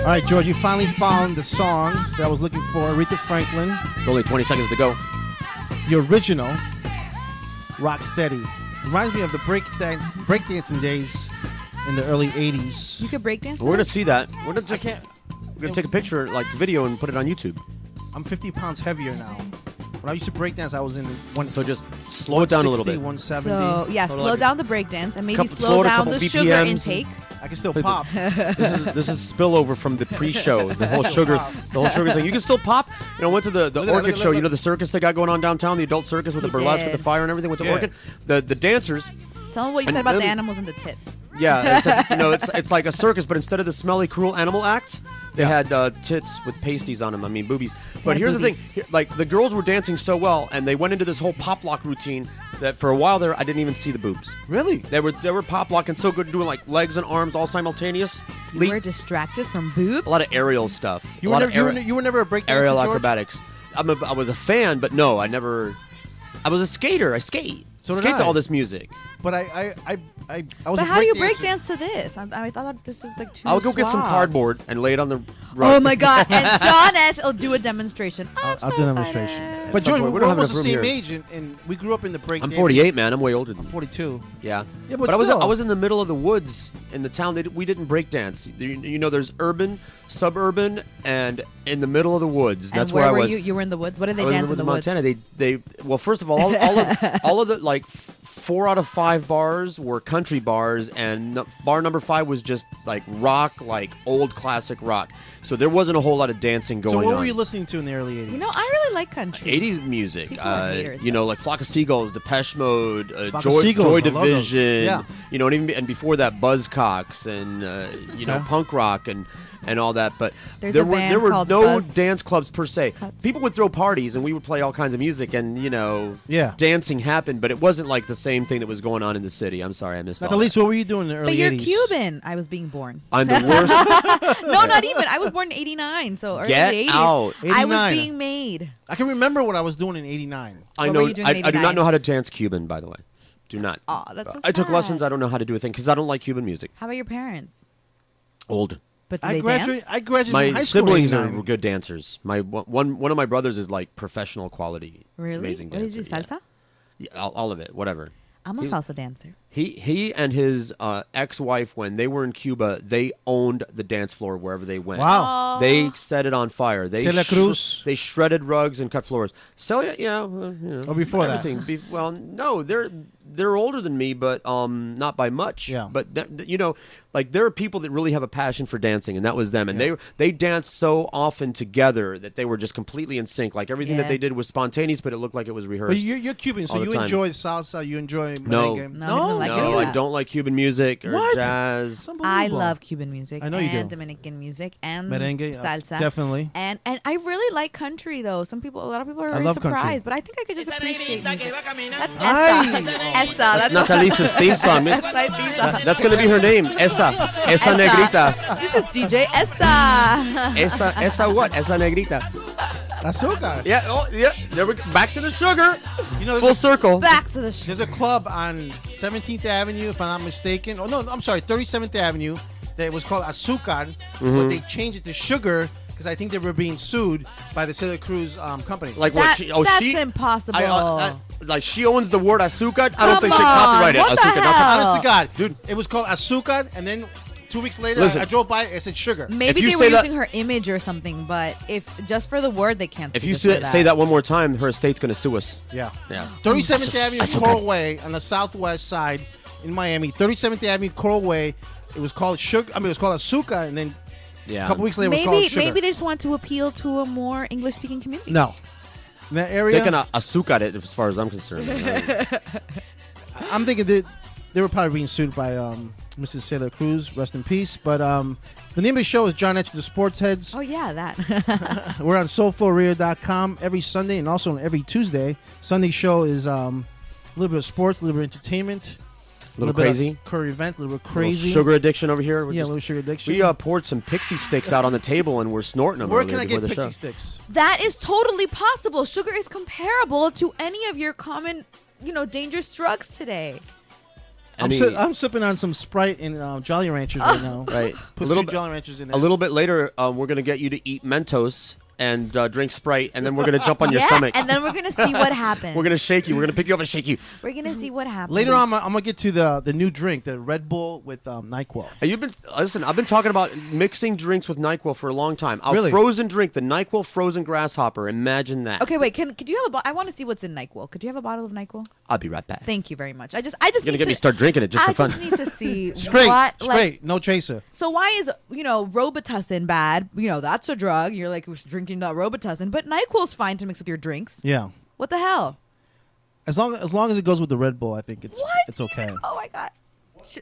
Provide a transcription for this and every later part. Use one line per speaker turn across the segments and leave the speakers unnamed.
All right, George, you finally found the song that I was looking for, Aretha Franklin.
Only 20 seconds to go.
The original, Rocksteady. Reminds me of the breakdancing days in the early 80s.
You could breakdance?
We're going to see that. We're going
I can't.
to take a picture, like video, and put it on YouTube.
I'm 50 pounds heavier now. When I used to breakdance, I was in one.
So just slow it down a little bit.
170.
So, yeah, slow down the breakdance and maybe slow
slow it a
down
couple
the sugar
BPMs.
intake.
I can still pop.
This is spillover from the pre-show. The whole sugar thing. You can still pop. You know, went to the orchid show. You know the circus they got going on downtown, the adult circus with the burlesque with the fire and everything with the orchid. The dancers.
Tell them what you said about the animals and the tits.
Yeah, it's like a circus, but instead of the smelly, cruel animal acts, they had tits with pasties on them. I mean, boobies. But here's the thing: like the girls were dancing so well, and they went into this whole pop lock routine that for a while there, I didn't even see the boobs.
Really?
They were pop locking so good, doing like legs and arms all simultaneous.
You were distracted from boobs.
A lot of aerial stuff.
You were never a breakdancer,
aerial
George?
acrobatics. I was a fan, but no, I never. I was a skater. I skate.
So did
skate
I.
to all this music.
But I was.
But how do you breakdance to this? I thought this is like too.
I'll go get some cardboard and lay it on the rug.
Oh my god! And John S. will do a demonstration.
I'll do a demonstration. But George, we're almost the same age, and we grew up in the breakdance.
I'm 48, man. I'm way older than you.
I'm 42.
Yeah.
Yeah, but
I
still.
was in the middle of the woods in the town. We didn't break dance. You know, there's urban, suburban, and in the middle of the woods. That's where I was.
You were in the woods. What did they dance in the woods?
Montana. Well, first of all, all of the like 4 out of 5 bars were country bars, and bar number 5 was just like rock, like old classic rock. So there wasn't a whole lot of dancing going on.
So what were you listening to in the early 80s?
You know, I really like country.
80s music.
People are haters,
you know, like Flock of Seagulls, Depeche Mode,
Seagulls,
Joy
I love those.
Division.
Yeah.
You know, and before that, Buzzcocks and you know, punk rock and all that. But there were no dance clubs per se. People would throw parties, and we would play all kinds of music, and you know, dancing happened. But it wasn't like the same thing that was going on in the city. I'm sorry, I missed all
At least, what were you doing in the early 80s?
But you're Cuban. I was being born.
I'm the worst.
No, not even. I was born in '89, so early
Get
80s.
out.
I was being made.
I can remember what I was doing in '89.
I know. I do not know how to dance Cuban, by the way. Do not.
Oh, that's so sad.
I took lessons. I don't know how to do a thing because I don't like Cuban music.
How about your parents?
Old.
But do they dance?
I graduated
my
from high school.
My siblings are good dancers. My one of my brothers is like professional quality.
Really?
Amazing
What
dancer.
did you salsa?
Yeah, all of it. Whatever.
I'm a salsa dancer.
He and his ex-wife, when they were in Cuba, they owned the dance floor wherever they went.
Wow.
Oh.
They set it on fire.
Celia Cruz.
They shredded rugs and cut floors. Celia, yeah. You know,
or before
everything.
that?
Well, no, they're older than me, but not by much.
Yeah.
But you know, like there are people that really have a passion for dancing, and that was them. And they danced so often together that they were just completely in sync. Like everything that they did was spontaneous, but it looked like it was rehearsed.
But you're Cuban, so you enjoy salsa. You enjoy merengue.
No,
I don't like Cuban music or jazz.
I love Cuban music.
I know you do.
And Dominican music and
merengue,
salsa.
Definitely.
And I really like country though. A lot of people are very
love
surprised,
country.
but I think I could just appreciate music. That's
Ay.
Essa.
That's Natalisa's theme song.
That's my theme song.
That's going to be her name. Esa Negrita.
This is DJ Essa.
Esa what? Esa Negrita.
Azúcar.
Yeah. Oh, yeah. There we back to the sugar.
You know,
full circle.
Back to the sugar.
There's a club on 17th Avenue, if I'm not mistaken. Oh no, I'm sorry, 37th Avenue. That was called Azúcar, but they changed it to Sugar because I think they were being sued by the Celia Cruz company.
Like
that's
she?
Impossible.
Like she owns the word azúcar. I don't think she
Come on,
copyrighted
what the
azúcar.
hell?
Honest to God,
Dude.
it was called Azúcar, and then 2 weeks later,
Listen.
I drove by, it said Sugar.
Maybe they were using her image or something, but if just for the word, they can't.
If
sue
you
us for
say that one more time, her estate's going to sue us.
Yeah.
Yeah.
37th Avenue,
Azúcar.
Coral Way, on the southwest side. in Miami, 37th Avenue, Coral Way. It was called sugar. I mean, it was called Azúcar, and then a couple weeks later, it was called sugar.
Maybe they just want to appeal to a more English-speaking community.
No, in that area,
they can azúcar it as far as I'm concerned.
I'm thinking that they were probably being sued by Mrs. Celia Cruz, rest in peace. But the name of the show is John Etch the Sports Heads.
Oh yeah, that.
We're on SoulFlowRadio.com every Sunday and also on every Tuesday. Sunday show is a little bit of sports, a little bit of entertainment.
A little crazy.
Curry event, a little bit crazy.
Sugar addiction over here.
Yeah, a little sugar addiction.
We poured some Pixie Sticks out on the table and we're snorting them.
Where can I get Pixie Sticks?
That is totally possible. Sugar is comparable to any of your common, dangerous drugs today.
I'm sipping on some Sprite and Jolly Ranchers right now.
Right.
Put two Jolly Ranchers in there.
A little bit later, we're going to get you to eat Mentos and drink Sprite, and then we're going to jump on your stomach.
And then we're going to see what happens.
We're going to shake you. We're going to pick you up and shake you.
We're going to see what happens.
Later on, I'm going to get to the new drink, the Red Bull with NyQuil.
Listen, I've been talking about mixing drinks with NyQuil for a long time.
Really?
Frozen drink, the NyQuil frozen grasshopper. Imagine that.
Okay, wait. Could you have a bottle? I want to see what's in NyQuil. Could you have a bottle of NyQuil?
I'll be right back.
Thank you very much. I just
You're going to get me start drinking it just for fun.
I just need to see
straight, no chaser.
So why is Robitussin bad? That's a drug. You're like drinking Robitussin, but NyQuil's fine to mix with your drinks.
Yeah.
What the hell?
As long as it goes with the Red Bull, I think it's okay.
Oh my god.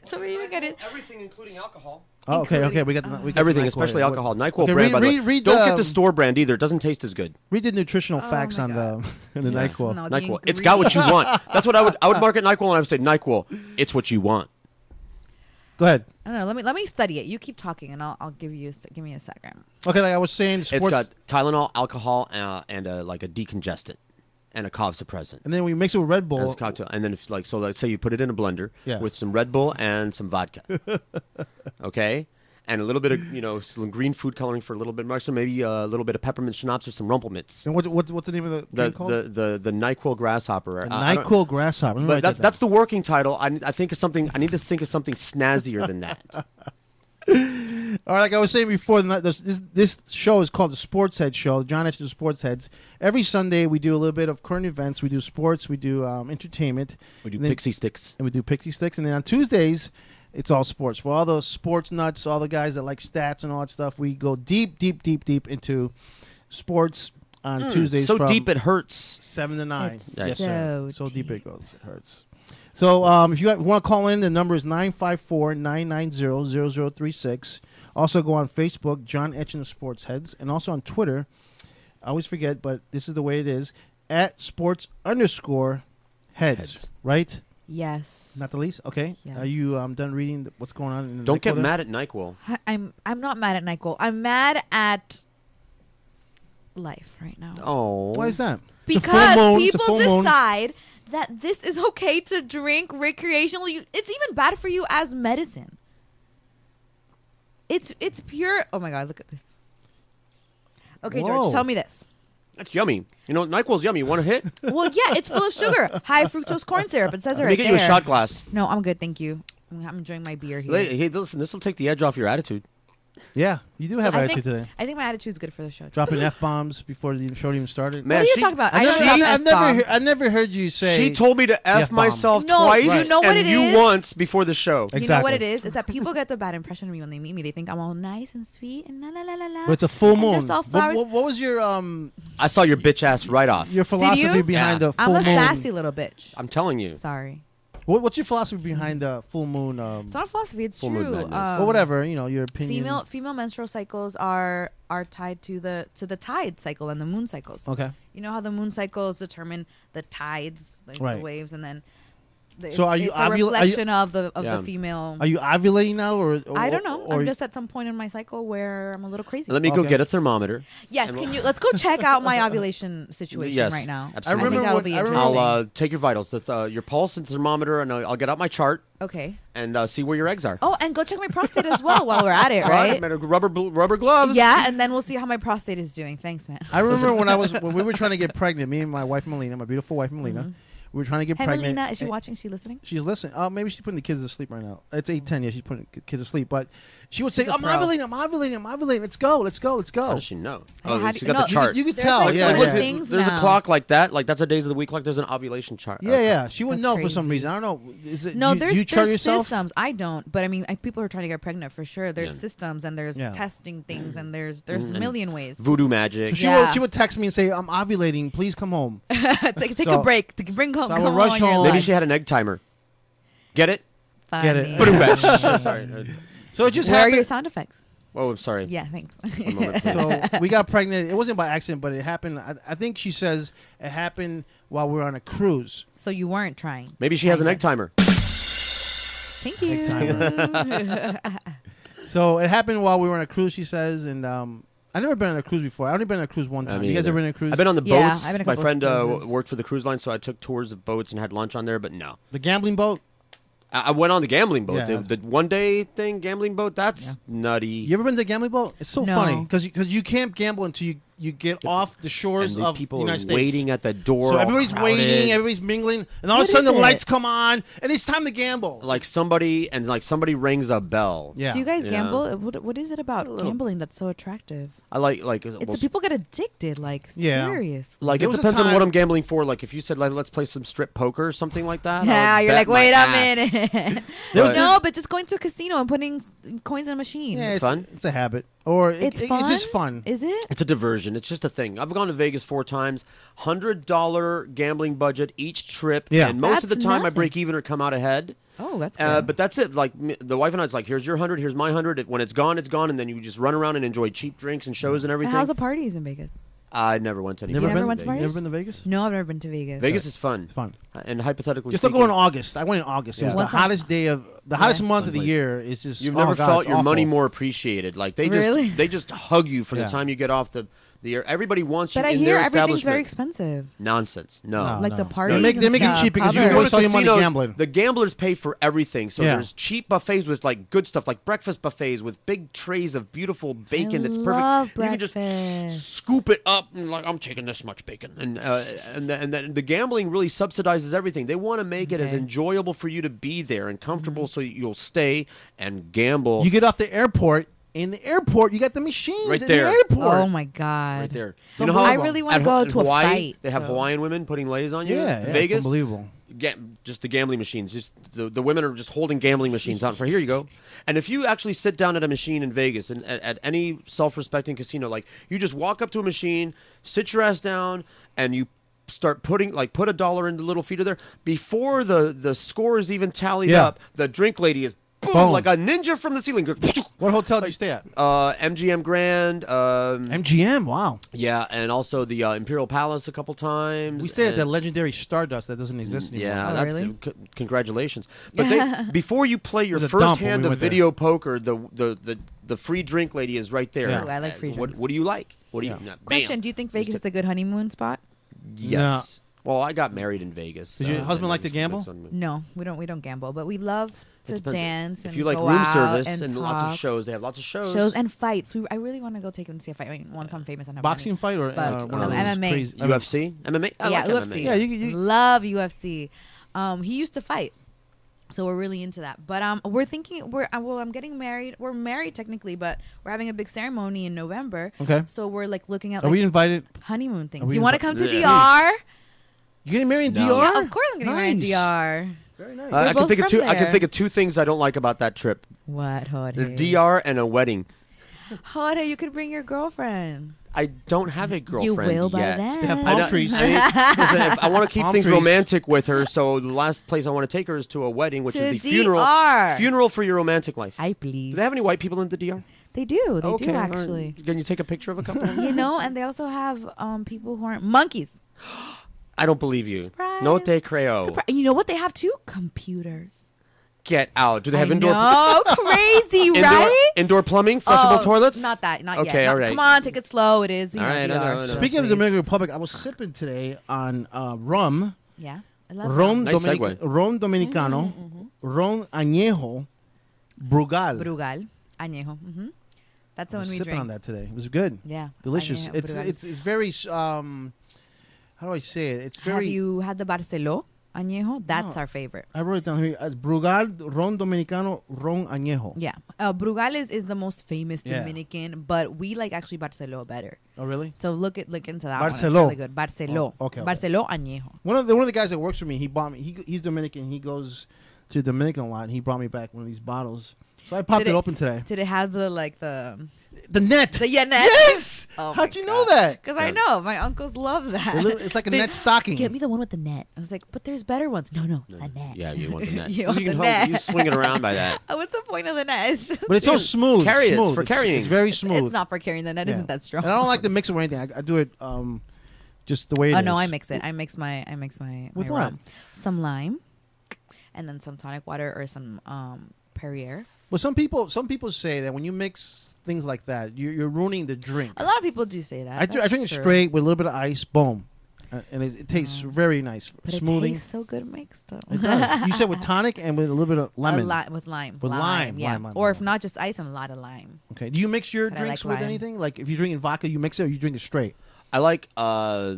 So we even get it.
Everything, including alcohol.
Oh, okay. We got
everything,
NyQuil
especially
here.
alcohol. NyQuil
Okay,
brand, by the way. Don't get the
the
store brand either. It doesn't taste as good.
Read the nutritional facts on the NyQuil.
No,
NyQuil. It's got what you want. That's what I would market NyQuil, and I would say NyQuil. It's what you want.
Go ahead.
I don't know. Let me study it. You keep talking, and I'll give me a second.
Okay, like I was saying, sports.
It's got Tylenol, alcohol, and like a decongestant, and a cough suppressant.
And then we mix it with Red Bull.
And then if let's say you put it in a blender with some Red Bull and some vodka. Okay? And a little bit of, some green food coloring for a little bit more, so maybe a little bit of peppermint schnapps or some rumpelmitz.
And what's the name of the drink called?
The NyQuil Grasshopper.
The NyQuil Grasshopper.
But that's the working title. I think of something. I need to think of something snazzier than that.
All right, like I was saying before, this show is called the Sports Head Show. John Etch the Sports Heads. Every Sunday we do a little bit of current events. We do sports. We do entertainment.
We do Pixie Sticks.
And we do Pixie Sticks. And then on Tuesdays, it's all sports. For all those sports nuts, all the guys that like stats and all that stuff, we go deep into sports on Tuesdays.
So
from
deep it hurts.
7 to 9.
Yes, sir.
So deep it goes. It hurts. So if you want to call in, the number is 954-990-0036. Also go on Facebook, John Etch and the Sports Heads, and also on Twitter. I always forget, but this is the way it is, @sports_heads. Right?
Yes.
Not the least? Okay.
Yes.
Are you done reading what's going on in the
Don't
NyQuil
get
there?
mad at NyQuil.
I'm not mad at NyQuil. I'm mad at life right now.
Oh.
Why is that?
Because people decide that this is okay to drink recreationally. It's even bad for you as medicine. It's pure. Oh my god, look at this. Okay,
Whoa.
George, tell me this.
That's yummy. NyQuil's yummy. You want a hit?
Well, yeah, it's full of sugar, high fructose corn syrup. It says it
Let
right
me get
there.
you a shot glass.
No, I'm good, thank you. I'm enjoying my beer here.
Hey, listen, this will take the edge off your attitude.
Yeah, you do have attitude today.
I think my attitude's good for the show.
Dropping F-bombs before the show even started.
Man,
what are you talking about?
I never heard you say.
She told me to F myself twice
you know what
and
it
you
is?
once before the show.
Exactly.
You know what it is? Is that people get the bad impression of me when they meet me. They think I'm all nice and sweet and la la la la la.
But it's a full moon.
Just all flowers.
What was your
I saw your bitch ass right off.
your philosophy behind the full
I'm a
moon?
sassy little bitch.
I'm telling you.
Sorry.
What's your philosophy behind the full moon?
It's not a philosophy. It's
Full moon
true.
madness.
Or whatever, your opinion.
Female menstrual cycles are tied to the tide cycle and the moon cycles.
Okay.
You know how the moon cycles determine the tides, like
Right.
the waves, and then
So are you
it's a reflection of the female.
Are you ovulating now, or
I don't know.
Or
I'm just at some point in my cycle where I'm a little crazy.
Let me go
Okay.
get a thermometer.
Yes, let's go check out my ovulation situation
Yes,
right now.
absolutely.
I think that'll be interesting.
I'll take your vitals, your pulse and thermometer, and I'll get out my chart
Okay.
and see where your eggs are.
Oh, and go check my prostate as well while we're at it, right?
Rubber gloves.
Yeah, and then we'll see how my prostate is doing. Thanks, man.
I remember when we were trying to get pregnant, me and my wife Melina, my beautiful wife Melina, we were trying to get
Hey,
pregnant.
Melina, is she watching? Is she listening?
She's listening. Maybe she's putting the kids to sleep right now. It's 8:10. Yeah, she's putting kids to sleep. But She would say, I'm ovulating. Let's go.
How does she know?
Oh,
she got the chart.
You could tell.
There's a clock like that. Like that's a days of the week. Like there's an ovulation chart.
Yeah. She would know for some reason. I don't know. Is it?
No,
you chart yourself?
systems. I don't, but I mean, people are trying to get pregnant for sure. There's systems and there's testing things and there's a million ways.
Voodoo magic.
So she would text me and say, I'm ovulating. Please come home.
take a break. Bring home.
So I would rush home.
Maybe she had an egg timer. Get it?
Funny.
Get it.
Sorry.
So it just
Where
happened.
are your sound effects?
Oh, I'm sorry.
Yeah, thanks.
So we got pregnant. It wasn't by accident, but it happened. I think she says it happened while we were on a cruise.
So you weren't trying.
Maybe she has an egg timer.
Thank you.
So it happened while we were on a cruise, she says, and I've never been on a cruise before. I've only been on a cruise one time. You guys ever been on a cruise?
I've been on the
Yeah,
boats.
I've been on a
My
couple
friend
cruises.
worked for the cruise line, so I took tours of boats and had lunch on there, but no.
The gambling boat?
I went on the gambling boat.
Yeah.
The one-day thing, gambling boat, that's nutty.
You ever been to the gambling boat? It's so funny because you can't gamble until you get off the shores
and
of
people
the United
are
States.
waiting at the door.
So everybody's
crowded.
waiting, everybody's mingling, and all of a sudden the lights come on, and it's time to gamble.
Like somebody rings a bell.
Yeah.
Do you guys gamble? What is it about gambling that's so attractive?
I like
It's people get addicted, serious.
Like
There
it
was a
depends on
time-
what I'm gambling for. Like if you said like let's play some strip poker or something like that.
Yeah,
I would
you're
bet
like,
my
wait a
ass.
minute.
But-
No, but just going to a casino and putting coins in a machine.
Yeah,
It's fun.
It's a habit, or
It's
it's
fun.
just fun.
Is it?
It's a diversion. It's just a thing. I've gone to Vegas 4 times. $100 gambling budget each trip.
Yeah.
And most of the
That's
time I
nothing.
break even or come out ahead.
Oh, that's good.
But that's it. Like the wife and I, it's like, here's your 100, here's my 100. When it's gone, it's gone. And then you just run around and enjoy cheap drinks and shows and everything.
How's the parties in Vegas?
I never went to any.
never
parties
went to
in
parties?
You ever been to Vegas?
No, I've never been to Vegas.
Vegas is fun.
It's fun.
And hypothetically
Just don't
speaking,
go in August. I went in August. It was the
Once
hottest day of the hottest month
Fun
of the
place.
year. It's just
You've
oh
never
God,
felt
it's
your money
awful.
more appreciated. Like they
Really?
just hug you from
Yeah.
the time you get off the air. Everybody wants you
But I
in
hear
their
everything's very
establishment.
expensive.
Nonsense. No.
Like the
no.
parties
They make it
and
cheap because
stuff.
you
Covered.
waste all your money
Casinos,
gambling.
The gamblers pay for everything. So
Yeah.
there's cheap buffets with like good stuff, like breakfast buffets with big trays of beautiful bacon.
I
It's
love
perfect. You can just
breakfast.
scoop it up and like I'm taking this much bacon. And then the gambling really subsidizes everything. They want to make it as
Okay.
enjoyable for you to be there and comfortable, so you'll stay and gamble.
You get off the airport. In the airport, you got the machines
Right
in
there.
the airport.
Oh my god!
right there.
It's
You know how
I really want to
at
go
in
to a
Hawaii,
fight.
They have
so-
Hawaiian women putting lays on you.
Yeah,
In
it's
Vegas.
unbelievable.
Just the gambling machines. Just the women are just holding gambling machines out for here you go. And if you actually sit down at a machine in Vegas and at any self-respecting casino, like you just walk up to a machine, sit your ass down, and you start put $1 in the little feeder there before the score is even tallied
Yeah.
up. The drink lady is
Boom.
like a ninja from the ceiling. Goes,
What hotel did you stay at?
MGM Grand.
MGM. Wow.
Yeah, and also the Imperial Palace a couple times.
We stayed at
and-
the legendary Stardust that doesn't exist anymore.
Yeah,
Oh,
that's,
really?
Congratulations. But before you play your
It was a
first
dump when
hand
we
of
went there.
video poker, the free drink lady is right there.
Yeah.
Ooh, I like free
What,
drinks.
what do you like? What do you?
Yeah.
Bam.
Question: do you think Vegas is a good honeymoon spot?
Yes. Well, I got married in Vegas.
Did your
so
husband
I
like to
know
gamble?
it's on-
No, we don't gamble, but we love
it
to
depends.
dance and
If you like
go
room
out
service
and
and lots of
talk.
shows, they have lots of shows.
Shows and fights. I really want to go take them to see a fight. I mean, once I'm famous and have
Boxing
money.
fight or
But,
one of those
MMA.
crazy
UFC, MMA. I
Yeah,
like
UFC.
MMA.
Yeah, you
Love UFC. He used to fight, so we're really into that. But we're thinking I'm getting married. We're married technically, but we're having a big ceremony in November.
Okay.
So we're like looking at
Are we invited?
honeymoon things.
we
You want to
invi-
come to
Yeah.
DR?
You getting married in
No.
DR?
Yeah, of course I'm getting married in
Nice.
DR.
Very nice.
I can
both
think of
from
two. I can
there.
think of two things I don't like about that trip:
What, Jorge?
the DR and a wedding.
Jorge, you could bring your girlfriend.
I don't have a girlfriend
You will by
yet.
then.
They have
I
palm
know-
trees.
Listen, I want to keep
Palm
things
trees.
romantic with her, so the last place I want to take her is to a wedding, which
To
is the funeral.
DR.
Funeral for your romantic life.
I
Do
believe.
they have any white people in the DR?
They do. They
Okay,
do
all right.
actually.
Can you take a picture of a couple?
You know, and they also have people who aren't monkeys.
I don't believe you.
Surprise.
No te creo.
You know what they have too? Computers.
Get out. Do they have
I
indoor?
know, crazy, right?
Indoor plumbing, flushable toilets.
Not that, not
Okay,
yet.
all right.
Come on, take it slow. It is,
All right, I know, I know.
DR.
Speaking of the Dominican Republic, I was sipping today on rum.
Yeah, I love
Ron,
Nice segue.
Ron Dominicano, Ron Añejo, Brugal.
Brugal, añejo. That's
I
the
was
one we
sipping
drink.
on that today. It was good.
Yeah,
Delicious.
Añejo, Brugal.
It's very how do I say it? It's
Have
very
you had the Barceló añejo. That's our favorite.
I wrote it down here. Brugal, Ron Dominicano, Ron Añejo.
Yeah. Brugal is the most famous Dominican, but we like actually Barceló better.
Oh, really?
So look into that
Barceló.
one. It's really good. Barceló.
Oh, okay.
Barceló añejo.
One of the guys that works for me, he bought me. He's Dominican. He goes to the Dominican a lot. And he brought me back one of these bottles. So I popped it open today.
Did it have the
net?
The net?
Yes.
Oh
How'd you know that?
Because I know my uncles love that.
It's like a net stocking.
Get me the one with the net. I was like, but there's better ones. No, a net.
Yeah, you want the net.
You want the net.
You swing it around by that.
What's the point of the net? It's just
But it's so smooth.
It's for carrying.
It's very smooth.
It's not for carrying. The net isn't that strong.
And I don't like to mix it with anything. I do it just the way it is.
Oh no, I mix it. I mix my
with
my
what?
rum. Some lime, and then some tonic water or some Perrier.
Well, some people say that when you mix things like that, you're ruining the drink.
A lot of people do say that.
I drink it straight with a little bit of ice. Boom. And it tastes very nice.
But
smoothing.
It tastes so good mixed though.
It does. You said with tonic and with a little bit of lemon.
With lime.
With lime.
Yeah.
Lime.
Or if not, just ice and a lot of lime.
Okay. Do you mix your drinks with anything? Like if you're drinking vodka, you mix it or you drink it straight?
I like I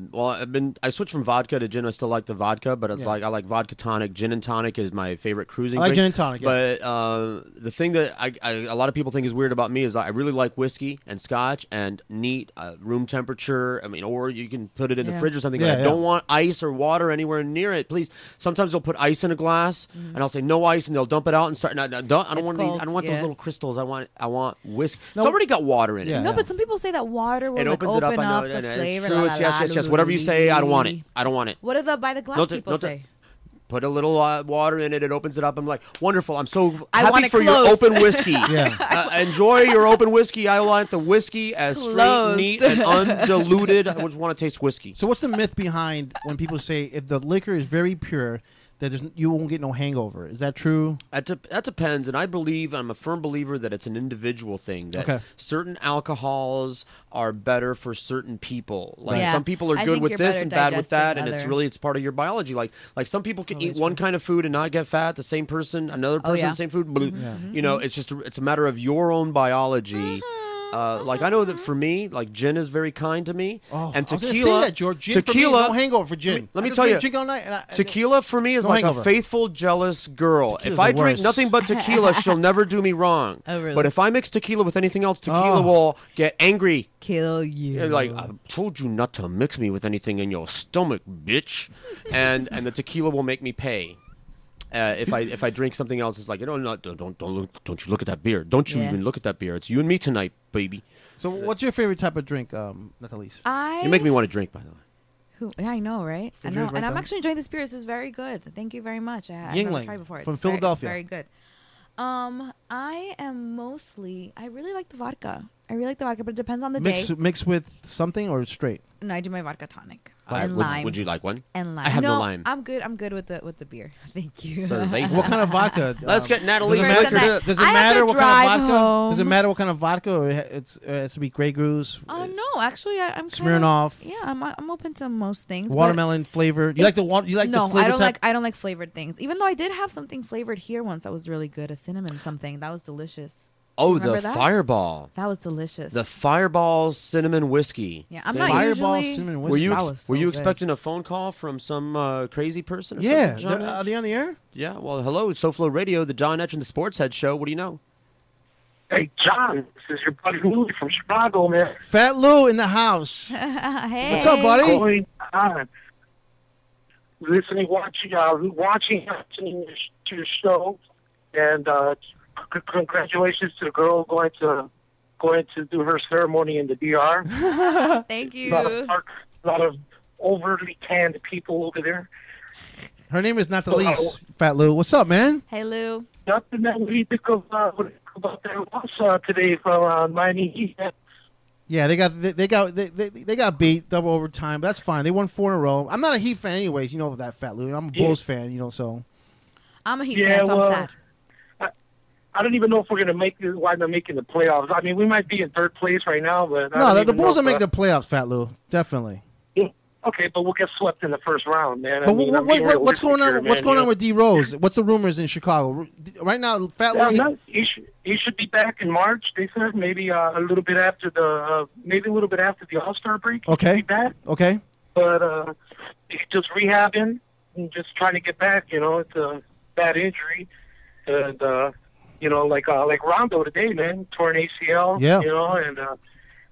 switched from vodka to gin. I still like the vodka, but it's like I like vodka tonic. Gin and tonic is my favorite cruising
I like
drink.
gin and tonic, yeah.
But the thing that a lot of people think is weird about me is I really like whiskey and scotch and neat room temperature. I mean, or you can put it in the fridge or something. I don't want ice or water anywhere near it, please. Sometimes they'll put ice in a glass and I'll say no ice and they'll dump it out and start. I don't want those little crystals. I want whiskey. It's already got water in it.
No, but some people say that water will
opens
open
it up.
the flavor.
It's true. Yes. Whatever you say, I don't want it. I don't want it.
What do the by the glass people say?
Put a little water in it. It opens it up. I'm like, wonderful. I'm so happy for your open whiskey. Enjoy your open whiskey. I want the whiskey as straight, neat, and undiluted. I just want to taste whiskey.
So what's the myth behind when people say if the liquor is very pure, that you won't get no hangover? Is that true?
That depends, and I'm a firm believer that it's an individual thing. That certain alcohols are better for certain people. Like some people are good with this and bad with that, and it's part of your biology. Like some people can eat one kind of food and not get fat. The same person, another person, same food. You know, it's a matter of your own biology. Like I know that for me, like gin is very kind to me, and tequila.
I was gonna say that, George. Gin tequila, for me, no hangover for gin.
Let me tell you,
drink all night
tequila for me is like a faithful, jealous girl.
Tequila's
if I drink nothing but tequila, she'll never do me wrong.
Oh, really?
But if I mix tequila with anything else, tequila will get angry.
Kill you.
Like, I told you not to mix me with anything in your stomach, bitch. and the tequila will make me pay. If I drink something else, it's like, don't you look at that beer. Don't you even look at that beer. It's you and me tonight, baby.
So what's your favorite type of drink, Nathalise?
You make me want to drink, by the way.
Yeah, I know, right? I know, and I'm actually enjoying the spirits. It's very good. Thank you very much. I've never tried before.
From Philadelphia.
Very good. I really like the vodka. But it depends on the day.
Mix with something or straight?
No, I do my vodka tonic.
And lime. Would you like one?
And lime.
I have no lime.
I'm good with the beer. Thank you.
What kind of vodka?
Let's get Natalie.
Does it matter what kind of vodka? Does it matter what kind of vodka, or it has to be Grey Goose?
No, actually, I'm
Smirnoff.
I'm open to most things.
Watermelon flavor. You like the water? You like the flavor?
No, I don't like flavored things. Even though I did have something flavored here once that was really good, a cinnamon something that was delicious.
Oh, the Fireball.
That was delicious.
The Fireball cinnamon whiskey.
Yeah, I'm not usually.
Cinnamon whiskey.
Were you expecting a phone call from some crazy person? Or
something, are they on the air?
Yeah. Well, hello, SoFlo Radio, the John Etch and the Sports Head Show. What do you know?
Hey, John, this is your buddy Lou from Chicago, man.
Fat Lou in the house.
Hey.
What's up, buddy?
Going on. Listening to your show, and congratulations to the girl going to do her ceremony in the DR.
Thank you.
A lot of overly tanned people over there.
Her name is Nathalise, Fat Lou. What's up, man?
Hey, Lou.
Nothing that we think of about that loss today from Miami Heat.
Yeah, they got beat double overtime, but that's fine. They won 4 in a row. I'm not a Heat fan, anyways. You know that, Fat Lou. I'm a Bulls fan, so.
I'm a Heat fan, so I'm sad.
I don't even know if we're going to make this. Why they're making the playoffs? I mean, we might be in third place right now, but
no, the Bulls will make the playoffs, Fat Lou. Definitely.
Yeah. Okay, but we'll get swept in the first round, man.
But what's going on? What's going on with D Rose? What's the rumors in Chicago right now? Fat Lou.
He should be back in March. They said maybe a little bit after the All-Star break.
Okay.
He should be back.
Okay.
But he's just rehabbing. and just trying to get back. It's a bad injury, and like Rondo today, man, torn ACL.
Yeah.
And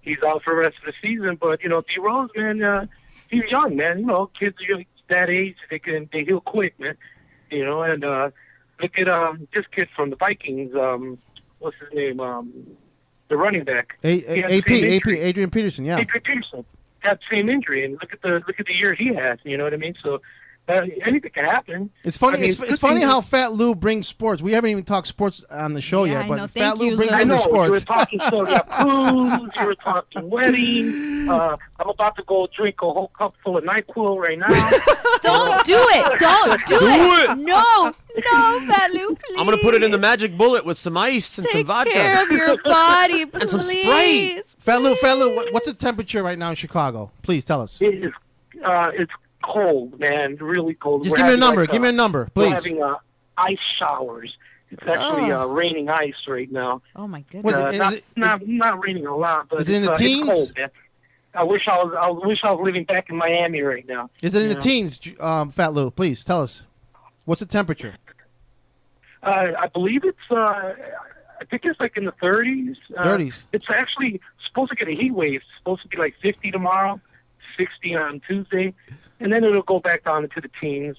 he's out for the rest of the season. But D Rose, man, he's young, man. Kids are that age, they heal quick, man. And look at this kid from the Vikings. What's his name? The running back.
AP, Adrian Peterson. Yeah.
Adrian Peterson had the same injury, and look at the year he had. You know what I mean? So anything can happen.
It's funny. It's funny how Fat Lou brings sports. We haven't even talked sports on the show yet, but Fat Lou brings in the sports.
You were talking cruise. You were talking wedding. I'm about to go drink a whole cup full of NyQuil right now.
Don't do it. Don't do it. No, Fat Lou, please.
I'm gonna put it in the magic bullet with some ice and some vodka.
Take care of your body, please.
And some Sprite.
Fat Lou, what's the temperature right now in Chicago? Please tell us.
It's cold, man. Really cold.
Just give me a number. Give me a number, please.
We're having ice showers. It's actually raining ice right now.
Oh my goodness!
Not raining a lot, but
is it in the teens?
It's cold, man. I wish I was living back in Miami right now.
Is it in the teens, Fat Lou? Please tell us. What's the temperature?
I believe it's. I think it's like in the 30s.
30s.
It's actually supposed to get a heat wave. It's supposed to be like 50 tomorrow, 60 on Tuesday, and then it'll go back down into the teens.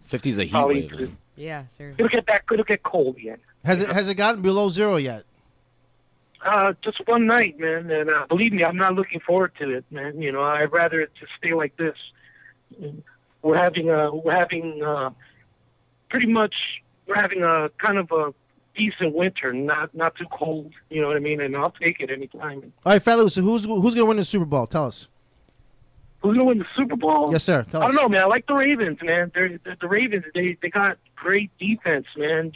50 is a heat wave.
Yeah, seriously.
It'll get cold again.
Has it gotten below zero yet?
Just one night, man, and believe me, I'm not looking forward to it, man. I'd rather it just stay like this. We're having a kind of a decent winter, not too cold. You know what I mean? And I'll take it anytime.
All right, Fat Lou, so who's going to win the Super Bowl? Tell us.
Who's going to win the Super Bowl?
Yes, sir. Tell us.
I don't know, man. I like the Ravens, man. The Ravens, they got great defense, man.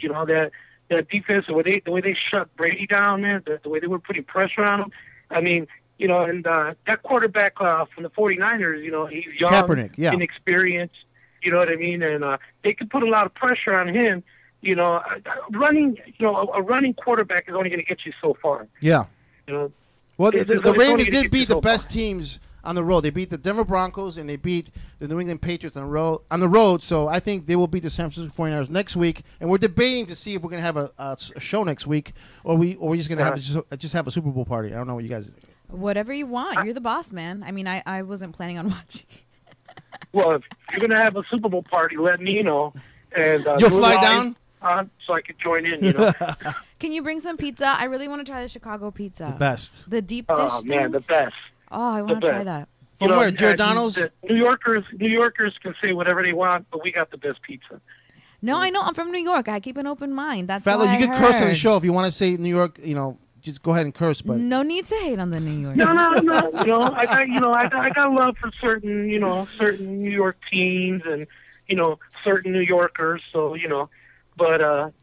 That defense, the way they shut Brady down, man, the way they were putting pressure on him. I mean, and that quarterback from the 49ers, he's young,
Kaepernick, yeah.
Inexperienced, you know what I mean? And they could put a lot of pressure on him. A running quarterback is only going to get you so far.
Yeah. Well, the Ravens did beat the best teams on the road. They beat the Denver Broncos and they beat the New England Patriots on the road. So I think they will beat the San Francisco 49ers next week. And we're debating to see if we're going to have a show next week or we're just going to just have a Super Bowl party. I don't know what you guys.
Whatever you want. You're the boss, man. I mean, I wasn't planning on watching.
Well, if you're going to have a Super Bowl party, let me know. And
you'll fly down?
So I could join in,
Can you bring some pizza? I really want to try the Chicago pizza.
The best.
The deep dish
thing? Man, the best.
Oh, I want to try that.
From where? Giordano's?
New Yorkers can say whatever they want, but we got the best pizza.
No, I know. I'm from New York. I keep an open mind. That's
Fat Lou, you can curse on the show if you want to say New York, just go ahead and curse, but
no need to hate on the New York.
No. I got love for certain New York teams and certain New Yorkers. So but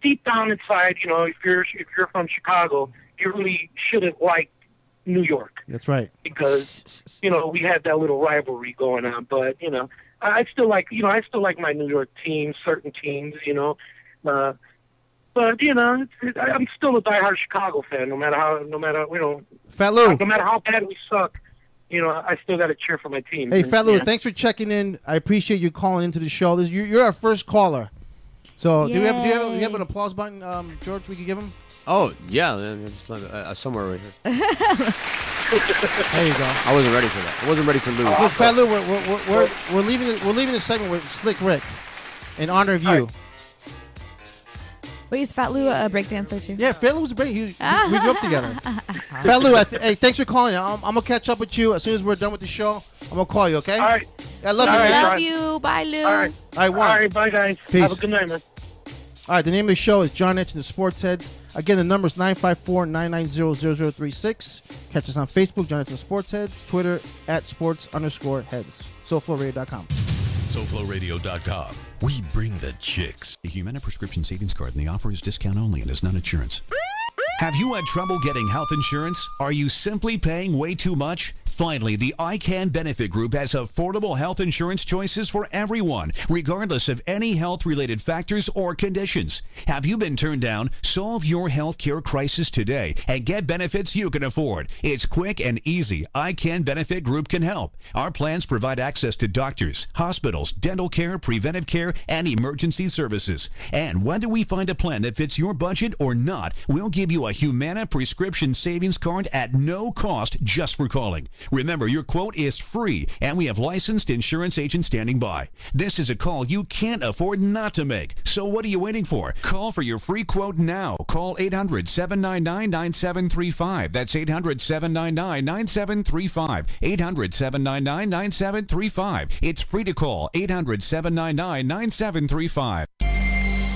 deep down inside, if you're from Chicago, you really shouldn't like New York.
That's right.
Because we had that little rivalry going on, but I still like my New York teams, certain teams, but I'm still a diehard Chicago fan. No matter
Fat Lou,
no matter how bad we suck, I still got to cheer for my team.
Hey, Fat Lou, thanks for checking in. I appreciate you calling into the show. You're our first caller. So do you have an applause button, George? We could give him.
Oh yeah, just somewhere right here.
There you go.
I wasn't ready for that. I wasn't ready for Lou.
Look, Fat Lou, we're leaving the segment with Slick Rick in honor of you. Right.
Wait, is Fat Lou a breakdancer too?
Yeah, Fat Lou was a break. We grew up together. Fat Lou, hey, thanks for calling. I'm gonna catch up with you as soon as we're done with the show. I'm gonna call you, okay?
All right.
I love you.
I love you. Bye, Lou.
All right.
All right,
bye, guys.
Peace.
Have a good night, man.
All right, the name of the show is John Etch and the Sports Heads. Again, the number is 954-990-0036. Catch us on Facebook, John Etch and the Sports Heads. Twitter, @sports_heads. SoFloRadio.com.
SoFloRadio.com. We bring the chicks. The Humana prescription savings card, and the offer is discount only and is not insurance. Have you had trouble getting health insurance? Are you simply paying way too much? Finally, the ICANN Benefit Group has affordable health insurance choices for everyone, regardless of any health-related factors or conditions. Have you been turned down? Solve your health care crisis today and get benefits you can afford. It's quick and easy. ICANN Benefit Group can help. Our plans provide access to doctors, hospitals, dental care, preventive care, and emergency services. And whether we find a plan that fits your budget or not, we'll give you a Humana prescription savings card at no cost just for calling. Remember, your quote is free, and we have licensed insurance agents standing by. This is a call you can't afford not to make. So what are you waiting for? Call for your free quote now. Call 800-799-9735. That's 800-799-9735. 800-799-9735. It's free to call. 800-799-9735.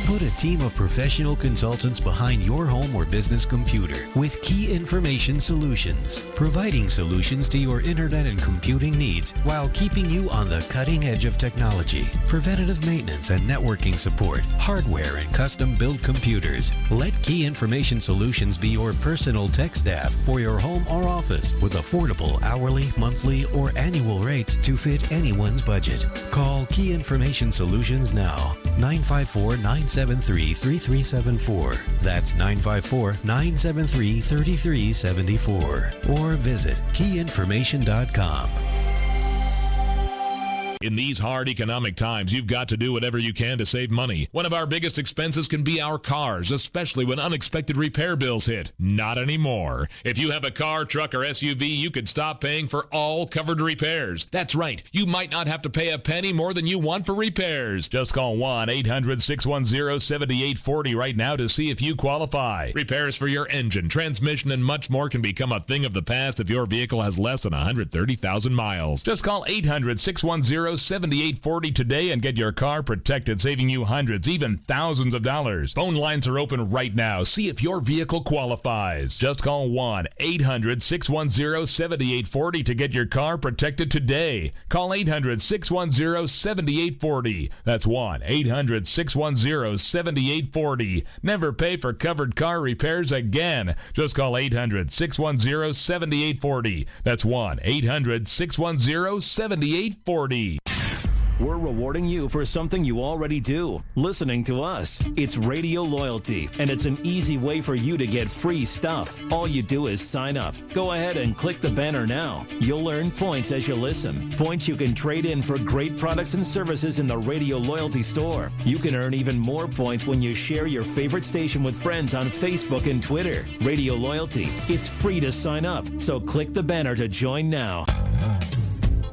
Put a team of professional consultants behind your home or business computer with Key Information Solutions, providing solutions to your internet and computing needs while keeping you on the cutting edge of technology. Preventative maintenance and networking support, hardware and custom-built computers. Let Key Information Solutions be your personal tech staff for your home or office with affordable hourly, monthly, or annual rates to fit anyone's budget. Call Key Information Solutions now. 954-973-3374. That's 954-973-3374. Or visit keyinformation.com.
In these hard economic times, you've got to do whatever you can to save money. One of our biggest expenses can be our cars, especially when unexpected repair bills hit. Not anymore. If you have a car, truck, or SUV, you could stop paying for all covered repairs. That's right. You might not have to pay a penny more than you want for repairs. Just call 1-800-610-7840 right now to see if you qualify. Repairs for your engine, transmission, and much more can become a thing of the past if your vehicle has less than 130,000 miles. Just call 800-610-7840 today and get your car protected, saving you hundreds, even thousands of dollars. Phone lines are open right now. See if your vehicle qualifies. Just call 1-800-610-7840 to get your car protected today. Call 800-610-7840. That's 1-800-610-7840. Never pay for covered car repairs again. Just call 800-610-7840. That's 1-800-610-7840.
We're rewarding you for something you already do, listening to us. It's Radio Loyalty, and it's an easy way for you to get free stuff. All you do is sign up. Go ahead and click the banner now. You'll earn points as you listen. Points you can trade in for great products and services in the Radio Loyalty store. You can earn even more points when you share your favorite station with friends on Facebook and Twitter. Radio Loyalty. It's free to sign up, so click the banner to join now.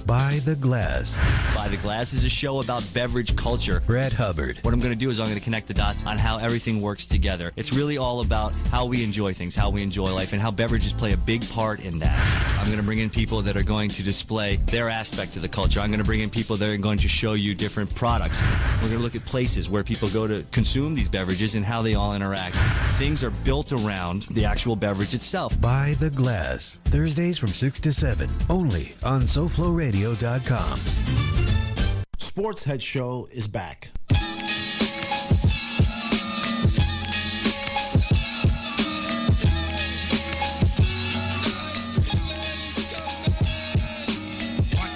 By the Glass.
By the Glass is a show about beverage culture.
Brad Hubbard.
What I'm going to do is I'm going to connect the dots on how everything works together. It's really all about how we enjoy things, how we enjoy life, and how beverages play a big part in that. I'm going to bring in people that are going to display their aspect of the culture. I'm going to bring in people that are going to show you different products. We're going to look at places where people go to consume these beverages and how they all interact. Things are built around the actual beverage itself.
By the Glass. Thursdays from 6 to 7. Only on SoFloRadio.com.
Sports Head Show is back.
Watch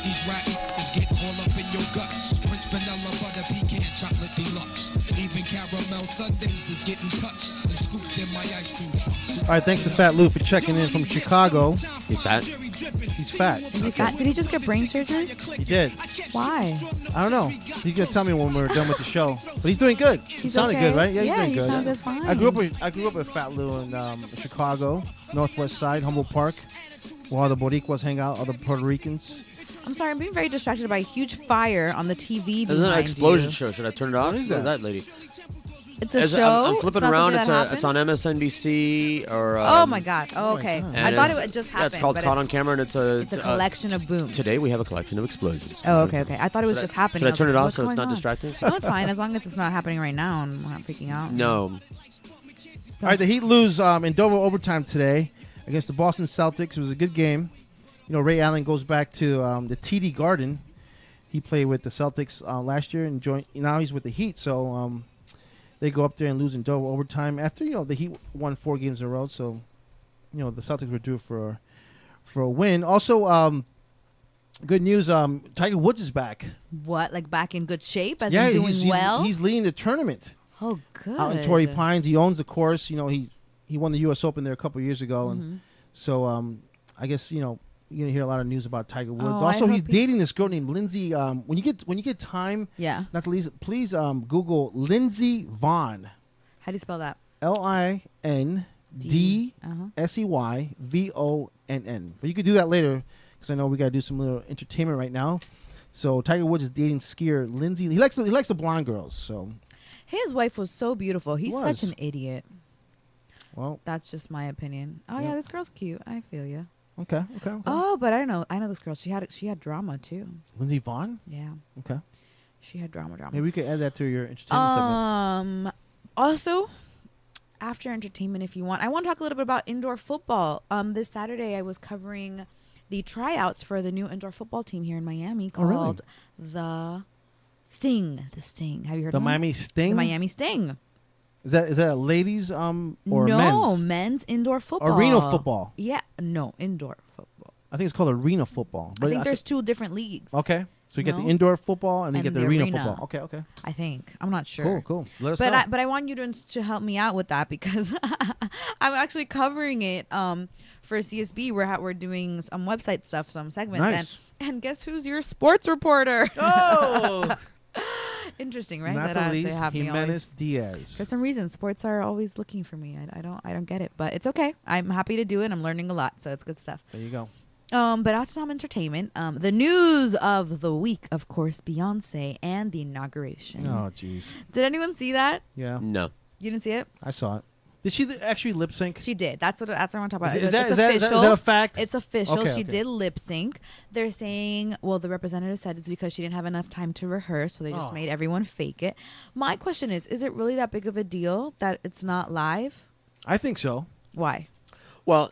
these rap niggas get all up in your guts. French vanilla butter pecan chocolate deluxe. Even caramel sundaes is getting touched and scooped in my ice cream truck.
All right, thanks to Fat Lou for checking in from Chicago.
He's fat?
He's fat.
Is he fat? Did he just get brain surgery?
He did.
Why?
I don't know. He's gonna tell me when we're done with the show. But he's doing good. He sounded
okay.
good, right? Yeah, he's doing
he
good.
sounded fine.
I grew up with Fat Lou in Chicago, Northwest Side, Humboldt Park, where all the Boricuas hang out, all the Puerto Ricans.
I'm sorry, I'm being very distracted by a huge fire on the TV behind
Isn't that an explosion
you.
show? Should I turn it off?
What is that?
That lady.
It's a show?
I'm flipping
It's not
around.
something that
It's on MSNBC or.
Oh my God! Oh, okay.
God.
I thought it just happened.
Yeah, it's called
but
Caught on Camera, and it's a
collection of booms.
Today we have a collection of explosions.
Oh, okay. I thought it was just happening.
Should I turn it off
What's
so it's
going
not
on?
distracting?
No, it's fine as long as it's not happening right now and we're not freaking out.
No.
All right, the Heat lose in double overtime today against the Boston Celtics. It was a good game. You know, Ray Allen goes back to the TD Garden. He played with the Celtics last year and now he's with the Heat. So they go up there and lose in double overtime after, the Heat won 4 games in a row. So, the Celtics were due for for a win. Also, good news. Tiger Woods is back.
What? Like back in good shape? As in doing well?
He's leading the tournament.
Oh, good.
Out in Torrey Pines. He owns the course. You know, he won the U.S. Open there a couple of years ago. And so I guess, you know, you're going to hear a lot of news about Tiger Woods. Also, he's dating this girl named Lindsey. When you get time, not the least, please Google Lindsey Vonn.
How do you spell that?
LINDSEYVONN. But you could do that later because I know we got to do some little entertainment right now. So Tiger Woods is dating skier Lindsey. He likes the blonde girls. So
his wife was so beautiful. He's such an idiot.
Well,
that's just my opinion. Oh yeah, this girl's cute. I feel you.
Okay.
Oh, but I know this girl. She had drama too.
Lindsey Vonn?
Yeah.
Okay.
She had drama.
Maybe we could add that to your entertainment segment.
Also, after entertainment, if you want, I want to talk a little bit about indoor football. This Saturday, I was covering the tryouts for the new indoor football team here in Miami called the Sting. The Sting. Have you heard of them?
Miami Sting?
The Miami Sting.
Is that a ladies or men's?
No, men's indoor football.
Arena football.
Yeah, no, indoor football.
I think it's called arena football.
But I think there's two different leagues.
Okay. So you get the indoor football and then you get the arena football. Okay.
I think. I'm not sure.
Cool. Let us know.
But I want you to help me out with that because I'm actually covering it for CSB. We're doing some website stuff, some segments.
Nice.
And guess who's your sports reporter?
Oh!
Interesting, right?
Not the least, Jimenez Diaz.
For some reason, sports are always looking for me. I don't get it, but it's okay. I'm happy to do it. I'm learning a lot, so it's good stuff.
There you go.
But out to some entertainment. The news of the week, of course, Beyonce and the inauguration.
Oh, jeez.
Did anyone see that?
Yeah.
No.
You didn't see it?
I saw it. Did she actually lip sync?
She did. That's what I want to talk about.
Is that a fact?
It's official.
Okay,
she did lip sync. They're saying, well, the representative said it's because she didn't have enough time to rehearse, so they just made everyone fake it. My question is it really that big of a deal that it's not live?
I think so.
Why?
Well,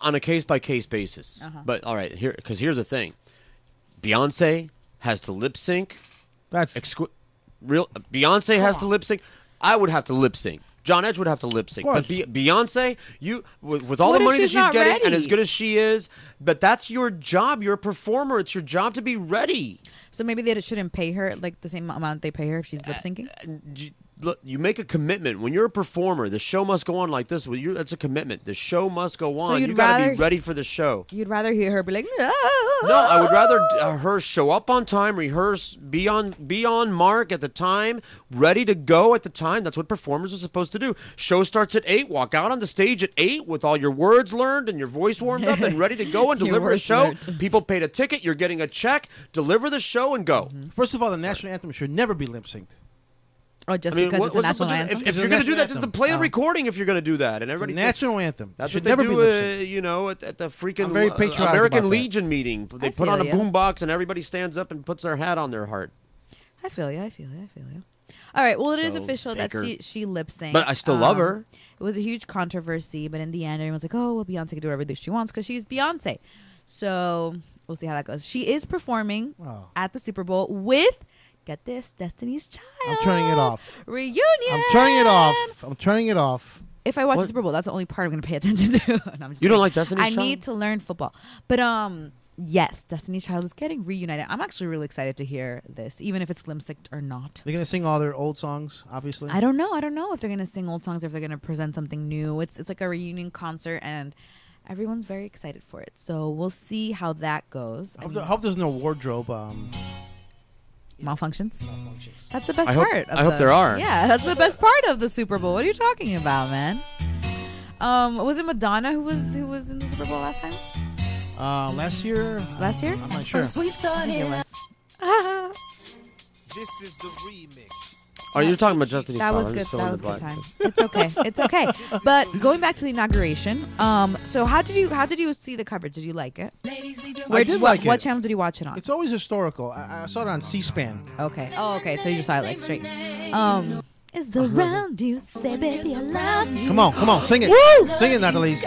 on a case-by-case basis. But all right, here's the thing. Beyonce has to lip sync.
That's
real. Beyonce has to lip sync. I would have to lip sync. John Edge would have to lip sync. But Beyonce, you with all the money that she's getting and as good as she is, but that's your job. You're a performer. It's your job to be ready.
So maybe they shouldn't pay her like the same amount they pay her if she's lip syncing?
Look, you make a commitment. When you're a performer, the show must go on like this. That's a commitment. The show must go on. You got to be ready for the show.
You'd rather hear her be like,
no, I would rather her show up on time, rehearse, be on mark at the time, ready to go at the time. That's what performers are supposed to do. Show starts at 8. Walk out on the stage at 8 with all your words learned and your voice warmed up and ready to go and deliver a show. Learned. People paid a ticket. You're getting a check. Deliver the show and go.
First of all, the national anthem should never be lip synced.
Oh, just because it's a national anthem?
If you're going to do that, just play a recording if you're going to do that. And everybody
national anthem.
That's what they do, at the freaking American Legion meeting. They put on a boombox and everybody stands up and puts their hat on their heart.
I feel you. All right, well, it is official that she lip synced.
But I still love her.
It was a huge controversy, but in the end, everyone's like, oh, well, Beyonce can do whatever she wants because she's Beyonce. So we'll see how that goes. She is performing at the Super Bowl with... Get this, Destiny's Child.
I'm turning it off.
Reunion.
I'm turning it off.
If I watch the Super Bowl, that's the only part I'm going to pay attention to. No,
you don't like Destiny's Child?
I need to learn football. But yes, Destiny's Child is getting reunited. I'm actually really excited to hear this, even if it's lip-synced or not.
They're going to sing all their old songs, obviously?
I don't know if they're going to sing old songs or if they're going to present something new. It's like a reunion concert, and everyone's very excited for it. So we'll see how that goes.
I hope there's no wardrobe...
Malfunctions? That's the best part.
I hope there are.
Yeah, that's the best part of the Super Bowl. What are you talking about, man? Was it Madonna who was in the Super Bowl last time?
Last year?
Last year?
I'm not sure.
I think it was.
This is the remix.
Oh, you're talking about Destiny's Child.
That was good. That was a good time. It's okay. But going back to the inauguration, so how did you see the coverage? Did you like it?
I did like it.
What channel did you watch it on?
It's always historical. I saw it on C-SPAN.
Okay. Oh, okay. So you just saw it like straight. It's around you, say baby, around you.
Come on, sing it.
Woo!
Sing it, Nathalise.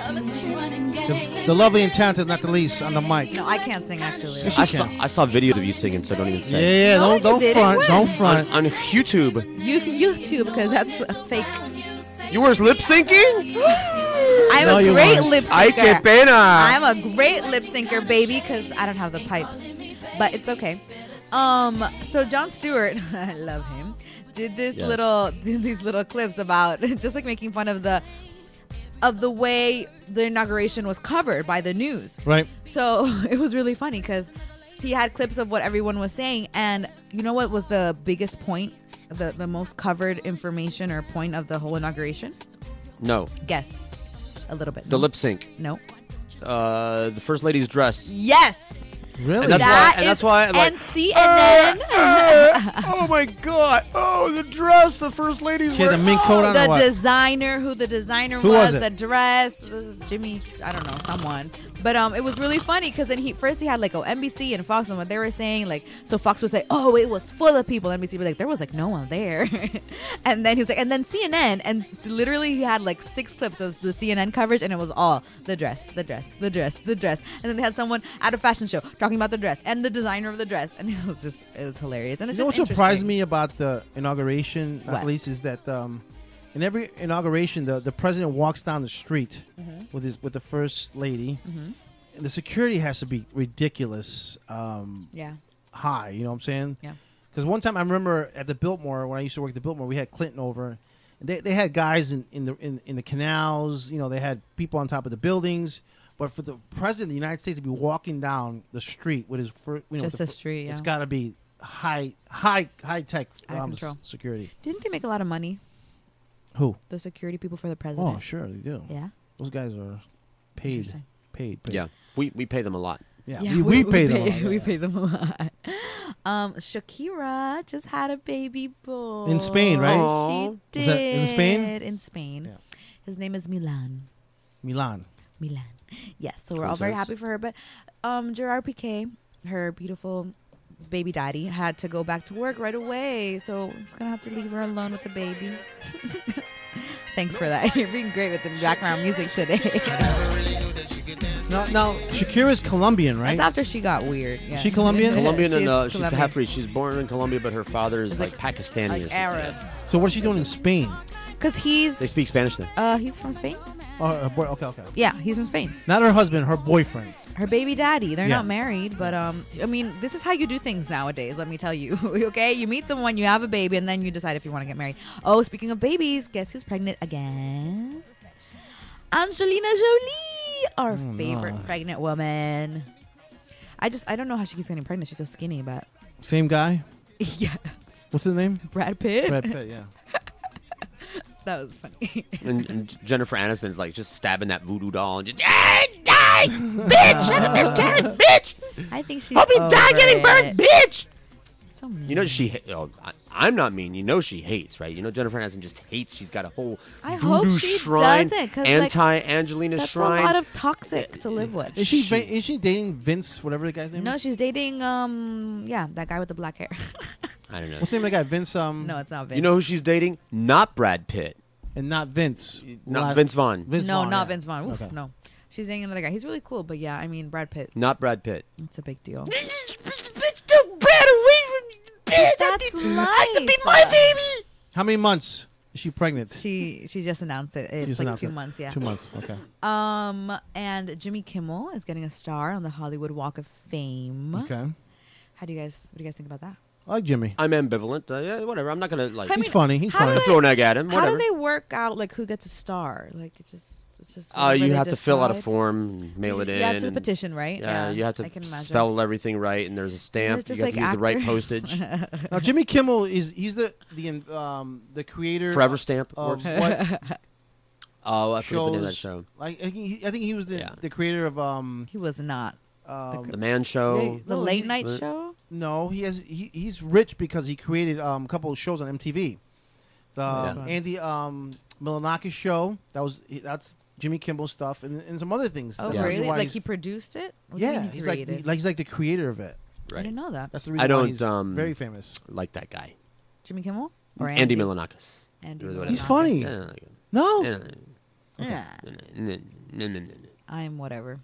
The lovely and talented Nathalise on the mic.
No, I can't sing actually.
Yes,
I saw videos of you singing, so don't even say.
Yeah, don't front.
On YouTube.
YouTube, because that's a fake.
You were lip syncing?
I'm a great lip syncer.
Ay, qué pena.
I'm a great lip syncer, baby, because I don't have the pipes. But it's okay. So Jon Stewart, I love him, did these little clips about just like making fun of the way the inauguration was covered by the news.
Right.
So it was really funny because he had clips of what everyone was saying, and you know what was the biggest point, the most covered information or point of the whole inauguration?
No.
Guess. A little bit.
The lip sync.
No.
The First Lady's dress.
Yes.
Really?
And that's why like,
CNN.
oh my God! Oh, the dress, the First Lady's.
She had the mink coat on.
The
or what?
designer, who the designer
was,
the dress. This is Jimmy. I don't know, someone. But it was really funny because then he had like NBC and Fox, and what they were saying, like, so Fox would say, "Oh, it was full of people." NBC would be like, "There was like no one there," and then he was like, and then CNN, and literally he had like 6 clips of the CNN coverage, and it was all the dress, the dress, the dress, the dress, and then they had someone at a fashion show talking about the dress and the designer of the dress, and it was hilarious. And it's
you know
just
what surprised me about the inauguration,
What?
at least, is that in every inauguration, the president walks down the street with the first lady, and the security has to be ridiculous. High. You know what I'm saying?
Yeah.
Because one time I remember at the Biltmore, when I used to work at the Biltmore, we had Clinton over. And they had guys in the canals. You know, they had people on top of the buildings. But for the president of the United States to be walking down the street with his
just a street,
it's got to be high tech
control.
security.
Didn't they make a lot of money?
Who?
The security people for the president.
Oh, sure they do.
Yeah.
Those guys are paid.
Yeah, we pay them a lot.
Yeah, we pay them a lot.
We pay them a lot. Shakira just had a baby boy.
In Spain, right?
She did.
Was that in Spain?
In Spain.
Yeah.
His name is Milan.
Milan.
Yes, so we're all very happy for her. But Gerard Piqué, her beautiful baby daddy, had to go back to work right away. So I'm going to have to leave her alone with the baby. Thanks for that. You're being great with the background music today.
Now, Shakira's Colombian, right?
That's after she got weird. Yeah.
Is she Colombian?
Colombian, and she's
Colombian.
half-breed. She's born in Colombia, but her father is like Pakistani.
Like Arab.
So what's she doing in Spain?
Because he's...
They speak Spanish there.
He's from Spain?
Oh, her boy. Okay.
Yeah, he's from Spain.
Not her husband, her boyfriend.
Her baby daddy. They're
Yeah.
not married, but I mean, this is how you do things nowadays, let me tell you. Okay? You meet someone, you have a baby, and then you decide if you want to get married. Oh, speaking of babies, guess who's pregnant again? Angelina Jolie, our favorite pregnant woman. I don't know how she keeps getting pregnant. She's so skinny, but
Same guy?
yes.
What's his name?
Brad Pitt.
Brad Pitt, yeah.
That was funny.
And Jennifer Aniston's like just stabbing that voodoo doll and just die, bitch! I'm a miscarriage, bitch!
I think she's
Hope you die
over
getting
it.
burned, bitch!
So mean.
You know I'm not mean. You know she hates, right? You know Jennifer Aniston just hates. She's got a whole
I
voodoo
hope she
shrine,
doesn't, 'cause, like,
anti-Angelina
That's
shrine.
a lot of toxic to live with.
Is she dating Vince, whatever the guy's name
No,
is?
she's dating that guy with the black hair.
I don't know.
What's the name of the guy? Vince,
No, it's not Vince.
You know who she's dating? Not Brad Pitt.
and not Vince.
Not Vince Vaughn.
Vince
No,
Vaughn,
not
yeah.
Vince Vaughn. Oof,
Okay.
no. She's dating another guy. He's really cool, but yeah, I mean, Brad Pitt.
Not Brad Pitt.
It's a big deal.
Bitch, don't Brad away from me, bitch.
That's life.
I could be my baby.
How many months is she pregnant?
She just announced it. It's
Just
like
announced
2
it.
months, yeah.
2 months, okay.
And Jimmy Kimmel is getting a star on the Hollywood Walk of Fame.
Okay.
What do you guys think about that?
I like Jimmy.
I'm ambivalent. Yeah, whatever. I'm not gonna like.
I
He's
mean,
funny. He's
how
funny.
do they-
throw an egg at him.
How
Whatever.
do they work out like who gets a star? Like it's just whatever
You
they
have to fill out a
decide?
form, mail it in.
Yeah, it's a
and-
petition, right?
Yeah, you have
I can
to
imagine.
spell everything right, and there's a stamp.
There's
You
just
have to
like
use the right
actors.
postage.
Now, Jimmy Kimmel he's the creator
Forever stamp.
of
Or,
what
oh, I forget the name of that
shows.
show.
Like I think he was
Yeah.
the creator of
He was not.
The Man Show.
Yeah,
The
no,
late
he-
night show?
No, he's rich because he created a couple of shows on MTV. The Andy Milonakis show, that's Jimmy Kimmel stuff, and some other things.
Oh,
That's the reason
really?
why
Like
he's-
he produced it? What do you
yeah,
mean he
he's
created?
like the creator of it.
I didn't know that.
That's the reason
I
why
don't
he's very famous.
like that guy.
Jimmy Kimmel? Or
Andy Milonakis.
Andy
Or whatever.
He's
Milonakis.
funny.
Yeah, I like him.
No,
Yeah. I'm whatever.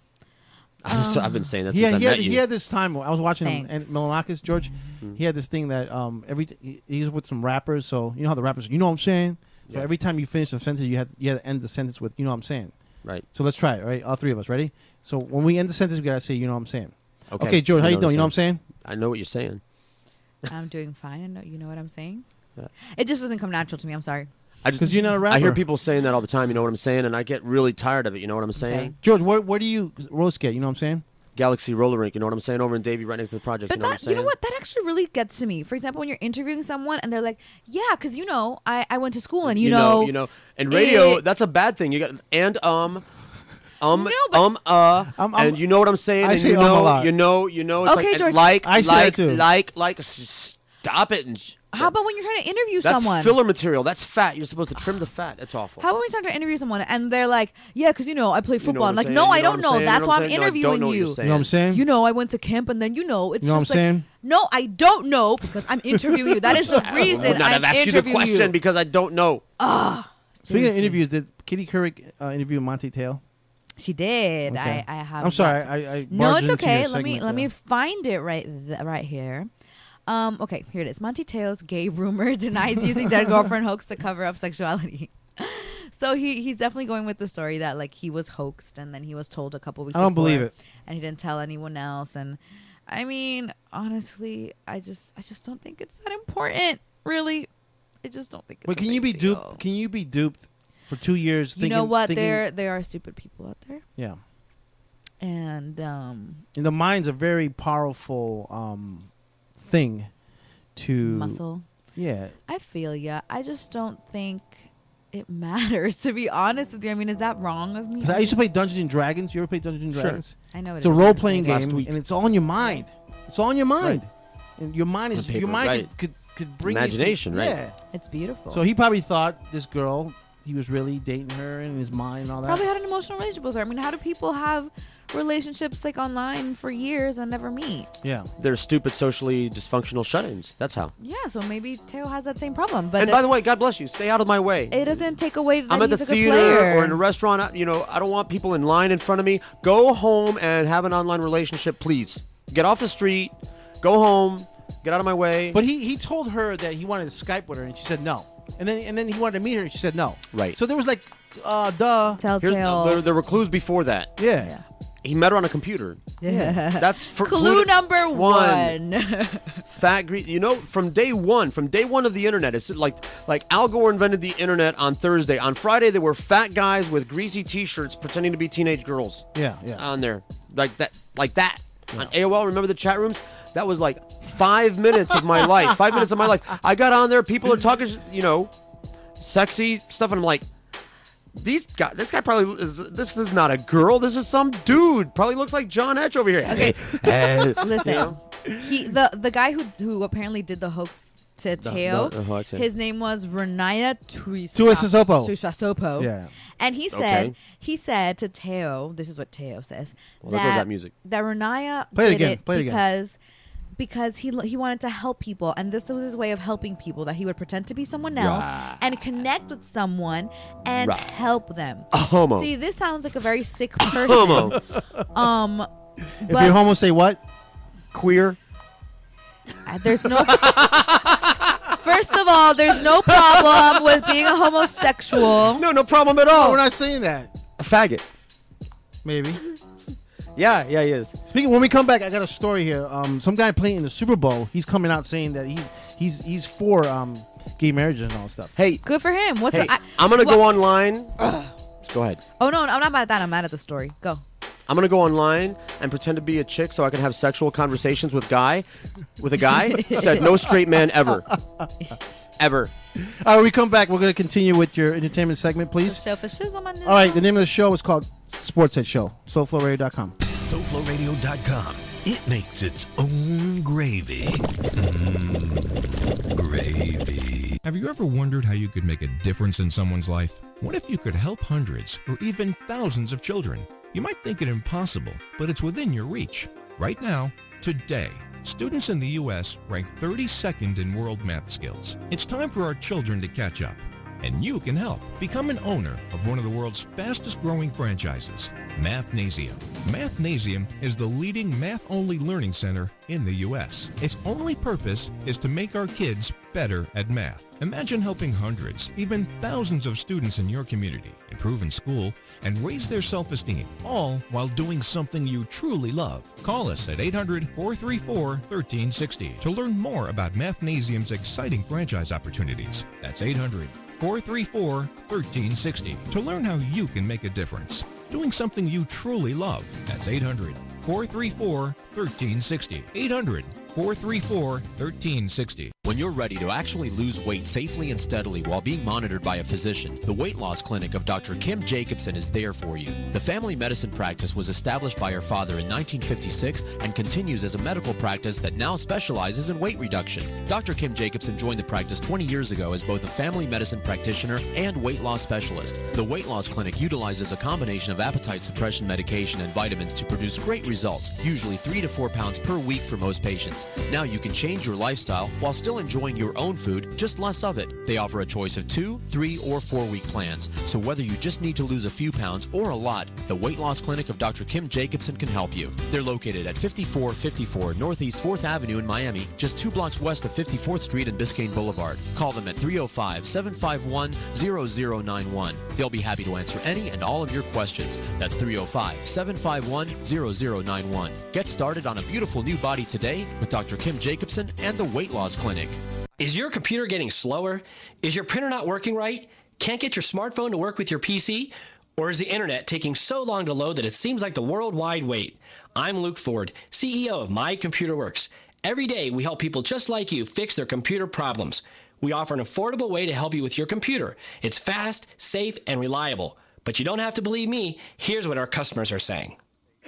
I've been saying that
he
since I met you.
had this time. I was watching him and
Thanks.
Milonakis, George. He had this thing that he's with some rappers. So you know how the rappers, you know what I'm saying. So every time you finish a sentence, you had to end the sentence with you know what I'm saying.
Right.
So let's try it. Right, all three of us. Ready? So when we end the sentence, we gotta say, you know what I'm saying.
Okay.
Okay, George, how you doing? You know what I'm saying?
I know what you're saying.
I'm doing fine. I know. You know what I'm saying? Yeah. It just doesn't come natural to me. I'm sorry.
Because you're not a rapper.
I hear people saying that all the time. You know what I'm saying? And I get really tired of it. You know what I'm saying?
George, where do you roller skate? You know what I'm saying?
Galaxy Roller Rink. You know what I'm saying? Over in Davie, right next to the project.
But
you know what I'm saying?
You know what? That actually really gets to me. For example, when you're interviewing someone and they're like, "Yeah, because I went to school and you know."
And radio, that's a bad thing. You got and and you know what I'm saying?
I
and
say a lot.
You know. It's
okay, George.
I
say that too.
Stop it. And
how about when you're trying to interview
that's
someone?
That's filler material. That's fat. You're supposed to trim the fat. That's awful.
How about when you're trying to interview someone and they're like, "Yeah, because I play football." I'm like, "No, I don't know. That's why I'm interviewing you."
You know what I'm saying?
I went to camp and then it's
you know
just
what I'm saying?
No, I don't know because I'm interviewing you. That is the reason I'm
asked you the question because I don't know.
Speaking of interviews, did Kitty Couric interview Monty Teo?
She did.
Okay.
I have.
I'm sorry. I
no, it's okay. Let me find it right here. Okay, here it is. Monty Teo's gay rumor denies using dead girlfriend hoax to cover up sexuality. So he's definitely going with the story that like he was hoaxed and then he was told a couple weeks.
I don't believe it.
And he didn't tell anyone else. And I mean, honestly, I just don't think it's that important. Really, I just don't think. It's
but can you be duped? Can you be duped for 2 years?
You know what? There are stupid people out there.
Yeah.
And
the mind's a very powerful thing to
muscle.
Yeah.
I feel ya. I just don't think it matters, to be honest with you. I mean, is that wrong of me?
Because I used to play Dungeons and Dragons. You ever play Dungeons and Dragons?
I know
it's a role-playing game, and it's all in your mind. It's all in your mind, and your mind is could bring
imagination, right?
Yeah,
it's beautiful.
So he probably thought this girl, he was really dating her in his mind and all that.
Probably had an emotional relationship with her. I mean, how do people have relationships like online for years and never meet?
Yeah.
They're stupid, socially dysfunctional shut-ins. That's how.
Yeah, so maybe Teo has that same problem. But
by the way, God bless you. Stay out of my way.
It doesn't take away that
I'm at
he's
the
a good
theater
player.
or in a restaurant. I don't want people in line in front of me. Go home and have an online relationship, please. Get off the street. Go home. Get out of my way.
But he told her that he wanted to Skype with her, and she said no. And then he wanted to meet her, and she said no.
Right.
So there was like,
telltale.
There were clues before that.
Yeah.
He met her on a computer.
Yeah.
That's for
clue number one.
Fat grease. From day one of the internet, it's like Al Gore invented the internet on Thursday. On Friday, there were fat guys with greasy T-shirts pretending to be teenage girls.
Yeah.
On there, like that. Yeah. On AOL, remember the chat rooms? That was like 5 minutes of my life. 5 minutes of my life. I got on there. People are talking, sexy stuff, and I'm like, this guy probably this is not a girl. This is some dude. Probably looks like John Etch over here.
Okay, listen. The guy who apparently did the hoax to Teo, his name was Renaya Tuisasopo.
Yeah.
And he said to Teo, this is what Teo says.
Well, there goes that music.
That Renaya did it because he wanted to help people, and this was his way of helping people, that he would pretend to be someone else and connect with someone and help them.
A homo.
See, this sounds like a very sick person.
Homo.
If you're homo, say what?
Queer.
There's no... First of all, there's no problem with being a homosexual.
No problem at all.
No, we're not saying that.
A faggot.
Maybe.
Yeah, he is.
Speaking, when we come back, I got a story here. Some guy playing in the Super Bowl, he's coming out saying that he's for gay marriages and all that stuff.
Hey,
good for him.
I'm gonna go online. Go ahead.
Oh no, I'm not mad at that. I'm mad at the story. Go.
I'm gonna go online and pretend to be a chick so I can have sexual conversations with a guy. Said no straight man ever. Ever.
All right, we come back. We're going to continue with your entertainment segment, please. All right, the name of the show is called Sports Head Show. SoFloRadio.com.
SoFloRadio.com. It makes its own gravy. Gravy.
Have you ever wondered how you could make a difference in someone's life? What if you could help hundreds or even thousands of children? You might think it impossible, but it's within your reach. Right now, today, students in the U.S. rank 32nd in world math skills. It's time for our children to catch up. and you can help. Become an owner of one of the world's fastest growing franchises, Mathnasium. Mathnasium is the leading math-only learning center in the U.S. Its only purpose is to make our kids better at math. Imagine helping hundreds, even thousands of students in your community improve in school and raise their self-esteem, all while doing something you truly love. Call us at 800-434-1360 to learn more about Mathnasium's exciting franchise opportunities. That's 800-434-1360 to learn how you can make a difference. Doing something you truly love. That's 800-434-1360. 800-434-1360.
When you're ready to actually lose weight safely and steadily while being monitored by a physician, the Weight Loss Clinic of Dr. Kim Jacobson is there for you. The family medicine practice was established by her father in 1956 and continues as a medical practice that now specializes in weight reduction. Dr. Kim Jacobson joined the practice 20 years ago as both a family medicine practitioner and weight loss specialist. The Weight Loss Clinic utilizes a combination of appetite suppression medication and vitamins to produce great results, usually 3 to 4 pounds per week for most patients. Now you can change your lifestyle while still enjoying your own food, just less of it. They offer a choice of 2, 3, or 4-week plans. So whether you just need to lose a few pounds or a lot, the Weight Loss Clinic of Dr. Kim Jacobson can help you. They're located at 5454 Northeast 4th Avenue in Miami, just 2 blocks west of 54th Street and Biscayne Boulevard. Call them at 305-751-0091. They'll be happy to answer any and all of your questions. That's 305-751-0091. Get started on a beautiful new body today with Dr. Kim Jacobson and the Weight Loss Clinic.
Is your computer getting slower? Is your printer not working right? Can't get your smartphone to work with your PC? Or is the internet taking so long to load that it seems like the worldwide wait? I'm Luke Ford, CEO of My Computer Works. Every day we help people just like you fix their computer problems. We offer an affordable way to help you with your computer. It's fast, safe, and reliable. But you don't have to believe me. Here's what our customers are saying.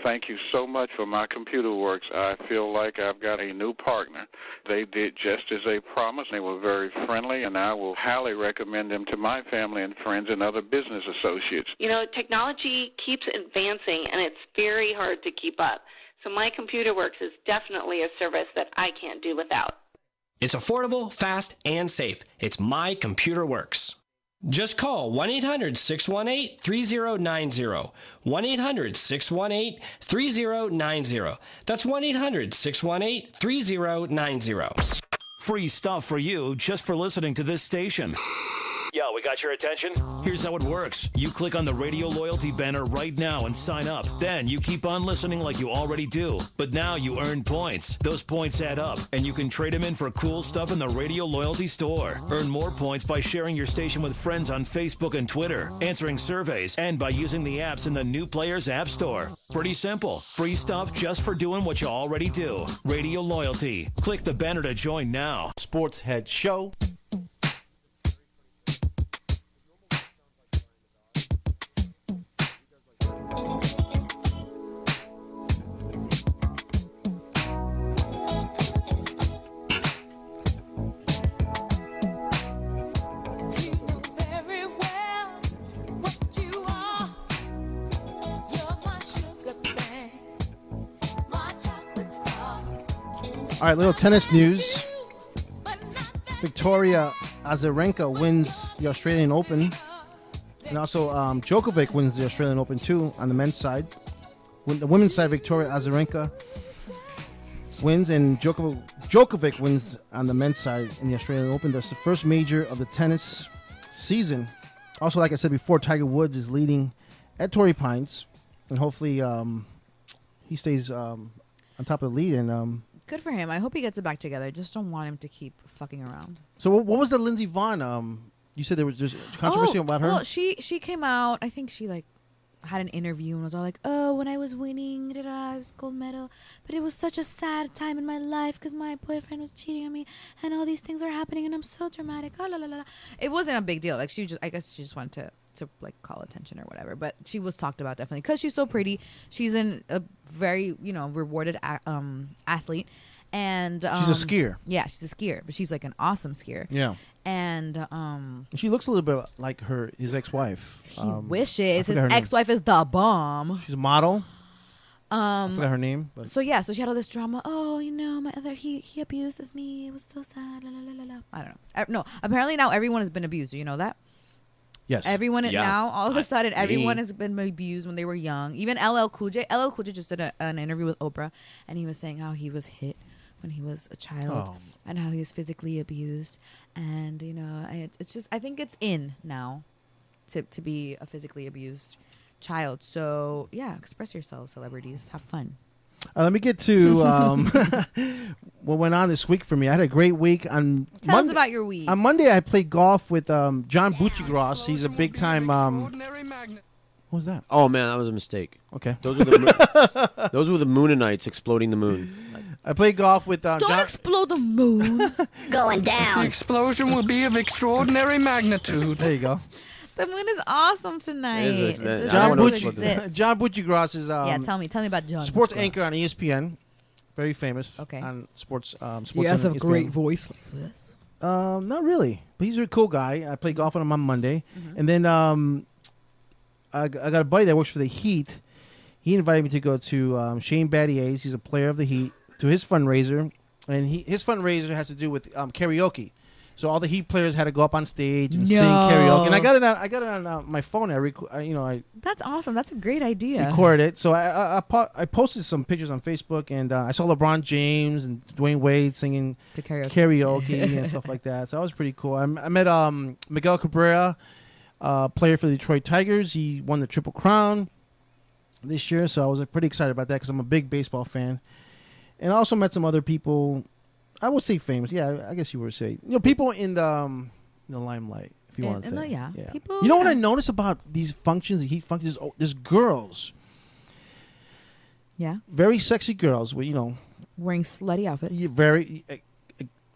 Thank you so much for My Computer Works. I feel like I've got a new partner. They did just as they promised. They were very friendly, and I will highly recommend them to my family and friends and other business associates.
You know, technology keeps advancing, and it's very hard to keep up. So My Computer Works is definitely a service that I can't do without.
It's affordable, fast, and safe. It's My Computer Works. Just call 1-800-618-3090. 1-800-618-3090. That's 1-800-618-3090.
Free stuff for you just for listening to this station. Yo, we got your attention? Here's how it works. You click on the Radio Loyalty banner right now and sign up. Then you keep on listening like you already do. But now you earn points. Those points add up, and you can trade them in for cool stuff in the Radio Loyalty store. Earn more points by sharing your station with friends on Facebook and Twitter, answering surveys, and by using the apps in the New Players App Store. Pretty simple. Free stuff just for doing what you already do. Radio Loyalty. Click the banner to join now.
Sports Head Show.
All right, little tennis news. Victoria Azarenka wins the Australian Open. And also Djokovic wins the Australian Open, too, on the men's side. When the women's side, Victoria Azarenka wins, and Djokovic wins on the men's side in the Australian Open. That's the first major of the tennis season. Also, like I said before, Tiger Woods is leading at Torrey Pines. And hopefully he stays on top of the lead. And
good for him. I hope he gets it back together. I just don't want him to keep fucking around.
So what was the Lindsey Vonn? You said there was just controversy about her?
Well, she came out. I think she had an interview and was all like, "Oh, when I was winning, I was gold medal, but it was such a sad time in my life because my boyfriend was cheating on me, and all these things are happening, and I'm so dramatic." Oh, la, la, la. It wasn't a big deal. Like I guess she just wanted to like call attention or whatever. But she was talked about definitely because she's so pretty. She's a very rewarded athlete. And
she's a skier.
Yeah, she's a skier, but she's like an awesome skier.
Yeah.
And
she looks a little bit like his ex-wife.
He wishes his ex-wife is the bomb.
She's a model. I forgot her name. But.
So she had all this drama. Oh, my other he abused me. It was so sad. La, la, la, la. I don't know. No, apparently now everyone has been abused. Do you know that?
Yes.
Everyone now, all of a sudden, everyone has been abused when they were young. Even LL Cool J. LL Cool J just did an interview with Oprah, and he was saying how he was hit when he was a child and how he was physically abused. And, you know, it's just, I think it's in now to be a physically abused child. So, yeah, express yourselves, celebrities. Have fun.
Let me get to what went on this week for me. I had a great week.
Tell us about your week.
On Monday, I played golf with John Buccigross. He's a big-time... what was that?
Oh, man, that was a mistake.
Okay.
Those were the Moonanites exploding the moon.
I played golf with
Don't explode the moon.
Going down.
The explosion will be of extraordinary magnitude.
There you go.
The moon is awesome tonight.
John Buccigross is
tell me about John.
Sports anchor on ESPN, very famous.
Okay.
On sports.
He has a great voice like this.
Not really, but he's a cool guy. I played golf with him on Monday, and then I got a buddy that works for the Heat. He invited me to go to Shane Battier's. He's a player of the Heat, to his fundraiser, and his fundraiser has to do with karaoke. So all the Heat players had to go up on stage and sing karaoke, and I got it on my phone.
That's awesome. That's a great idea.
Recorded it. So I posted some pictures on Facebook, and I saw LeBron James and Dwayne Wade singing karaoke and stuff like that. So that was pretty cool. I met Miguel Cabrera, player for the Detroit Tigers. He won the Triple Crown this year, so I was pretty excited about that because I'm a big baseball fan. And I also met some other people. I would say famous. Yeah, I guess you would say. People in the limelight, if you want to say.
Yeah. People.
You know what I noticed about these functions, the Heat functions? There's girls.
Yeah.
Very sexy girls with,
wearing slutty outfits.
Very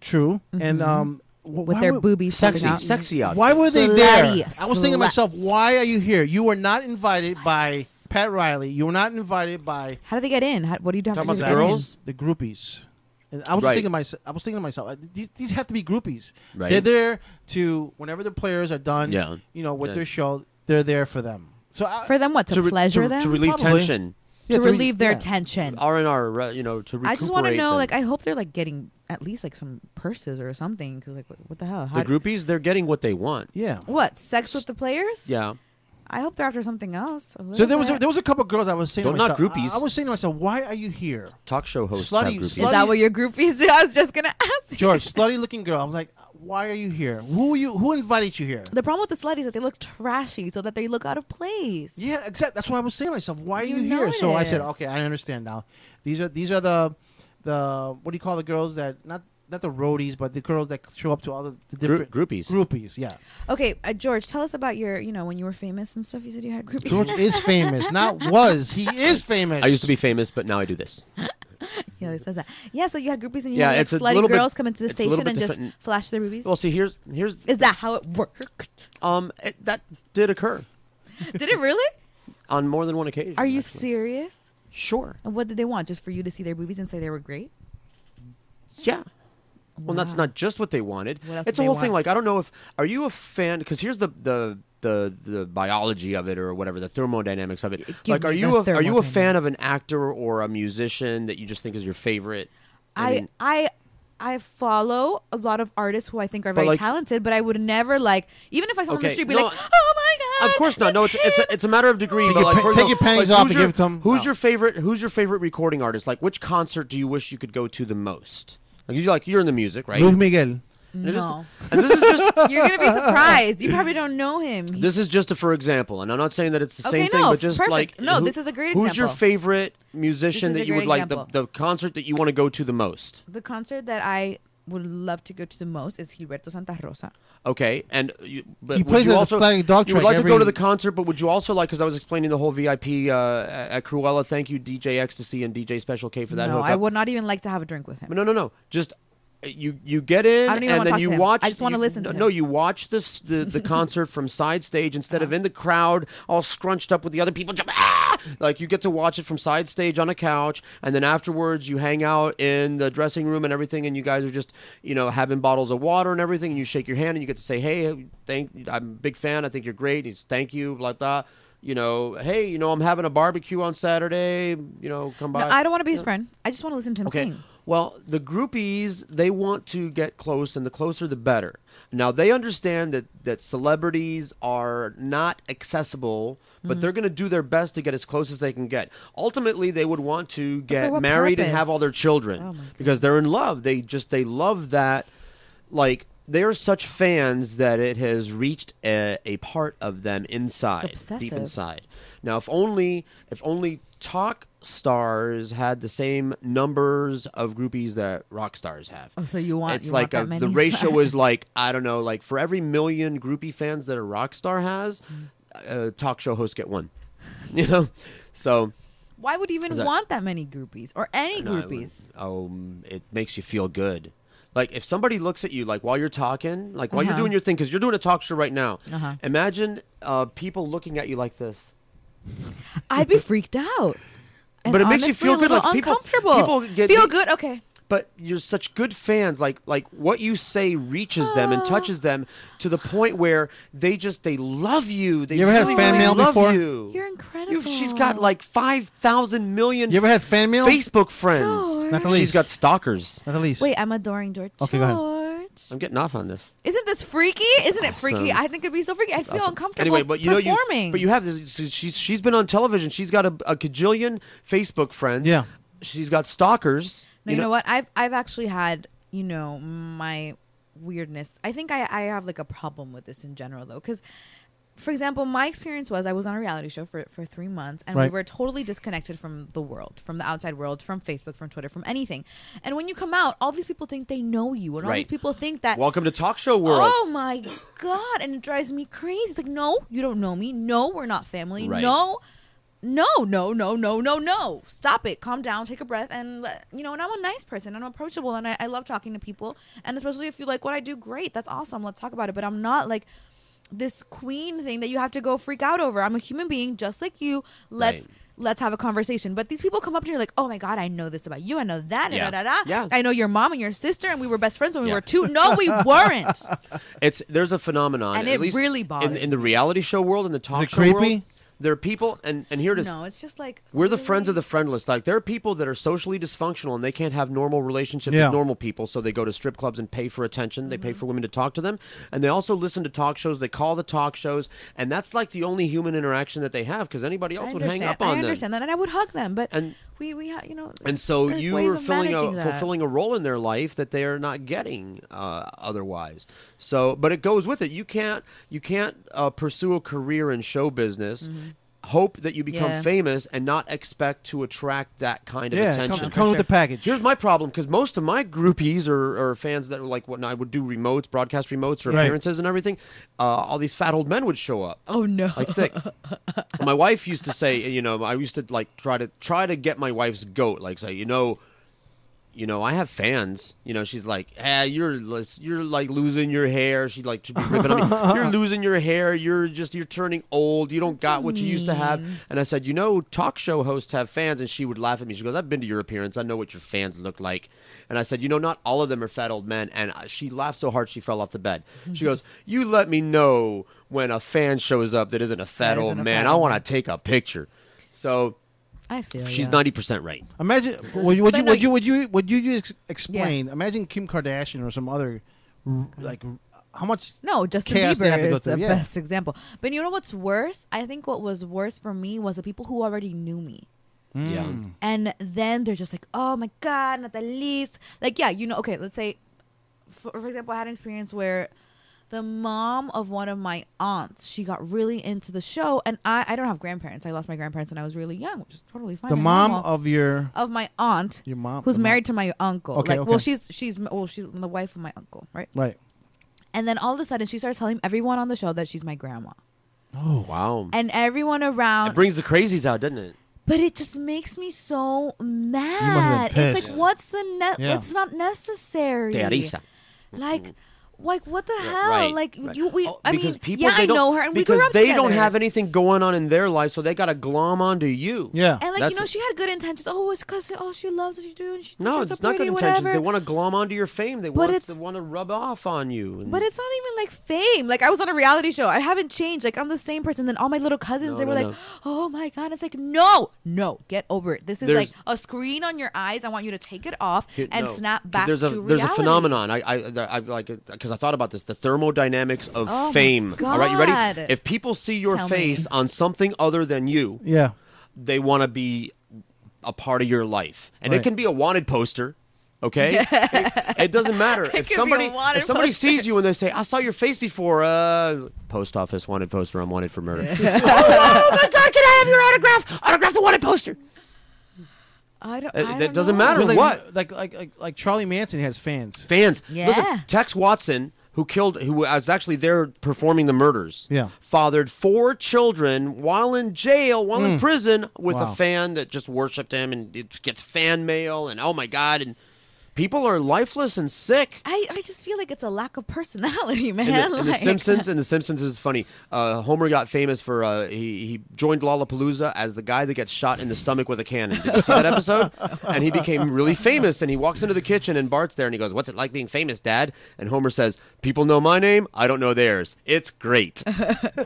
true.
Mm-hmm.
And
with their boobies
sexy outfits.
Why were they there? I was thinking to myself, why are you here? You were not invited by Pat Riley. You were not invited by.
How do they get in? What do you have to do
about
to
the
get
girls?
in?
The groupies. And I was thinking to myself, these have to be groupies.
Right.
They're there to whenever the players are done.
Yeah.
With their show, they're there for them. So
for them, what to pleasure them,
to relieve tension,
to relieve their tension.
R&R, to recuperate.
I just want to know, I hope they're getting at least some purses or something, because what the hell?
The groupies, they're getting what they want.
Yeah.
What, sex with the players?
Yeah.
I hope they're after something else.
So there was a couple of girls I was saying to myself.
Not groupies.
I was saying to myself, why are you here?
Talk show hosts
Slutty,
have groupies.
Is that what your groupies do? I was just gonna ask.
George, slutty looking girl. I'm like, why are you here? Who invited you here?
The problem with the slutties is that they look trashy, so that they look out of place.
Yeah, exactly. That's why I was saying to myself, why are you here? So I said, okay, I understand now. These are the what do you call the girls that not the roadies, but the girls that show up to all the different
groupies.
Groupies, yeah.
Okay, George, tell us about your, when you were famous and stuff. You said you had groupies.
George is famous, not was. He is famous.
I used to be famous, but now I do this.
Yeah, he says that. Yeah, so you had groupies and you had slutty girls come into the station and just flash their boobies.
Well, see, here's.
Is that how it worked?
That did occur.
Did it really?
On more than one occasion.
Are you serious?
Sure.
And what did they want? Just for you to see their boobies and say they were great?
Yeah. Well, that's not just what they wanted.
What else
it's
did
a whole
they
thing.
want?
I don't know are you a fan? Because here's the biology of it, or whatever, the thermodynamics of it. Are you a fan of an actor or a musician that you just think is your favorite?
I follow a lot of artists who I think are very talented, but I would never even if I saw them on the street, be like, oh my god.
Of course not. No, it's a matter of degree.
Take your panties off and give it to them.
Who's your favorite recording artist? Which concert do you wish you could go to the most? You're in the music, right?
Luis Miguel.
No.
And this is just
you're gonna be surprised. You probably don't know him.
This is just for example, and I'm not saying that it's the same thing, but just
perfect. This is a great example.
Who's your favorite musician that you would like the concert that you want to go to the most?
The concert that I would love to go to the most is Gilberto Santa Rosa.
Okay, and
he plays at the Flying Dog Track.
You would like to go to the concert, but would you also because I was explaining the whole VIP at Cruella. Thank you, DJ Ecstasy and DJ Special K for that.
No, I would not even like to have a drink with him.
No. Just you get in and then you watch.
I just want to listen to him.
No, you watch the concert from side stage instead of in the crowd, all scrunched up with the other people. You get to watch it from side stage on a couch, and then afterwards you hang out in the dressing room and everything, and you guys are just having bottles of water and everything, and you shake your hand and you get to say, hey, I'm a big fan. I think you're great. He's thank you, blah blah. Hey, I'm having a barbecue on Saturday. Come by.
No, I don't want to be his friend. I just want to listen to him sing.
Well, the groupies, they want to get close, and the closer the better. Now, they understand that celebrities are not accessible, but they're going to do their best to get as close as they can get. Ultimately, they would want to get married and have all their children because they're in love. They love that. Like, they're such fans that it has reached a part of them inside, deep inside. Now, if only talk stars had the same numbers of groupies that rock stars have.
Oh, so you want
it's like the ratio is like, I don't know, like for every million groupie fans that a rock star has, a talk show hosts get one. You know, so
why would you even want that many groupies or any groupies?
It makes you feel good. Like if somebody looks at you like while you're talking, like while you're doing your thing, because you're doing a talk show right now. Imagine people looking at you like this.
I'd be freaked out. And
but it makes you feel good.
Like
uncomfortable. People
feel good. Okay.
But you're such good fans. Like what you say reaches them and touches them to the point where they love you. They
you ever had fan mail before?
You're incredible.
She's got like 5,000 million.
You ever had fan mail?
Facebook friends.
George.
Not the least.
She's got stalkers.
Not the least.
Wait, I'm adoring George.
Okay,
George.
go ahead.
I'm getting off on this.
Isn't this freaky? Isn't it freaky? I think it'd be so freaky. I'd feel uncomfortable
anyway, but
performing.
But you have this. She's been on television. She's got a cajillion Facebook friends.
Yeah.
She's got stalkers.
No, you know what? I've actually had, my weirdness. I think I have like a problem with this in general though, because for example, my experience was I was on a reality show for 3 months and we were totally disconnected from the world, from the outside world, from Facebook, from Twitter, from anything. And when you come out, all these people think they know you, and all these people think that
welcome to talk show world.
Oh my God. And it drives me crazy. It's like, no, you don't know me. No, we're not family.
Right.
No. Stop it. Calm down. Take a breath. And, and I'm a nice person. I'm approachable. And I love talking to people. And especially if you like what I do, great. That's awesome. Let's talk about it. But I'm not like this queen thing that you have to go freak out over. I'm a human being just like you. Let's have a conversation. But these people come up to you like, oh my God, I know this about you. I know that.
Yeah.
I know your mom and your sister. And we were best friends when we were 2. No, we weren't.
There's a phenomenon.
And
at least
really bothers me.
In the reality show world, in the talk show world. There are people, and here it is.
No, it's just like
we're the friends of the friendless. Like there are people that are socially dysfunctional and they can't have normal relationships with normal people, so they go to strip clubs and pay for attention. They pay for women to talk to them, and they also listen to talk shows. They call the talk shows, and that's like the only human interaction that they have because anybody else would hang up on them.
I understand that, and I would hug them, but we
And so you are fulfilling a role in their life that they are not getting otherwise. So, but it goes with it. You can't pursue a career in show business. Hope that you become famous and not expect to attract that kind of attention.
Come with the package.
Here's my problem, because most of my groupies are fans that are like when I would do remotes, broadcast remotes or appearances and everything. All these fat old men would show up.
Oh no!
Like thick. My wife used to say, I used to like try to get my wife's goat, like say, I have fans. She's like, you're like losing your hair. She'd like to be ripping on me. You're losing your hair. You're turning old. You don't got what you used to have. And I said, talk show hosts have fans. And she would laugh at me. She goes, I've been to your appearance. I know what your fans look like. And I said, not all of them are fat old men. And she laughed so hard she fell off the bed. She goes, you let me know when a fan shows up that isn't a fat old man. I want to take a picture. So
I feel
she's 90% right.
Imagine would you explain? Yeah. Imagine Kim Kardashian or some other like how much
Justin Bieber is the best example. But you know what's worse? I think what was worse for me was the people who already knew me.
Yeah.
And then they're just like, oh my God, not the least. Like, okay, let's say, for example, I had an experience where the mom of one of my aunts, she got really into the show, and I don't have grandparents. I lost my grandparents when I was really young, which is totally fine.
The mom of my
aunt,
your mom,
who's married to my uncle.
Okay,
Well, she's the wife of my uncle, right?
Right.
And then all of a sudden, she starts telling everyone on the show that she's my grandma.
Oh wow!
And everyone around.
It brings the crazies out, doesn't it?
But it just makes me so mad.
You must have been pissed.
It's like, what's not necessary?
Teresa.
Like, Like, what the hell?
Right,
like,
right.
I
because
mean,
people,
I know her, and we grew up
because they
together.
don't have anything going on in their life, so they got to glom onto you.
Yeah.
And, like, she had good intentions. Oh, it's because, she loves what you do. And
No,
she's
it's
so
not
pretty,
good intentions.
whatever.
They want to glom onto your fame. They want to rub off on you.
But it's not even, like, fame. Like, I was on a reality show. I haven't changed. Like, I'm the same person. Then all my little cousins, they were like, oh, my God. It's like, no, get over it. This is like a screen on your eyes. I want you to take it off and snap back to reality.
There's a phenomenon. I like it because I thought about this. The thermodynamics of fame. All right, you ready? If people see your face on something other than you, they want to be a part of your life, and it can be a wanted poster. Okay, it doesn't matter if somebody sees you and they say, "I saw your face before." Post office wanted poster. I'm wanted for murder. Oh my God! Can I have your autograph? Autograph the wanted poster.
I don't
It doesn't matter what.
Like Charlie Manson has fans.
Yeah.
Listen, Tex Watson, who was actually there performing the murders, fathered 4 children while in jail, while in prison, with a fan that just worshipped him, and it gets fan mail, and oh my God, and people are lifeless and sick.
I just feel like it's a lack of personality, man.
In the Simpsons is funny. Homer got famous for he joined Lollapalooza as the guy that gets shot in the stomach with a cannon. Did you see that episode? And he became really famous. And he walks into the kitchen and Bart's there and he goes, "What's it like being famous, Dad?" And Homer says, "People know my name. I don't know theirs. It's great."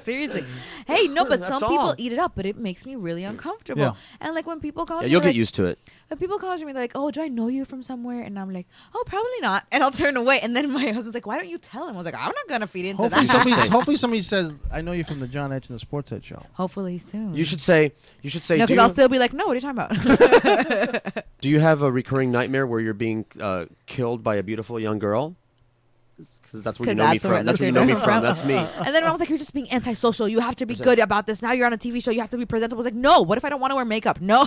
Seriously. Hey, no, but some people eat it up, but it makes me really uncomfortable.
Yeah.
And like when people come,
you'll get used to it.
When people come to me, they're like, "Oh, do I know you from somewhere?" And I'm like, "Oh, probably not." And I'll turn away. And then my husband's like, "Why don't you tell him?" I was like, "I'm not gonna feed into that."
Hopefully somebody says, "I know you from the John Edge and the Sports Head show."
Hopefully soon.
You should say.
No, because I'll still be like, "No, what are you talking about?"
Do you have a recurring nightmare where you're being killed by a beautiful young girl? Because that's where you know me from. That's where you know me from. That's me.
And then I was like, "You're just being antisocial. You have to be good about this. Now you're on a TV show. You have to be presentable." I was like, "No. What if I don't want to wear makeup?" No.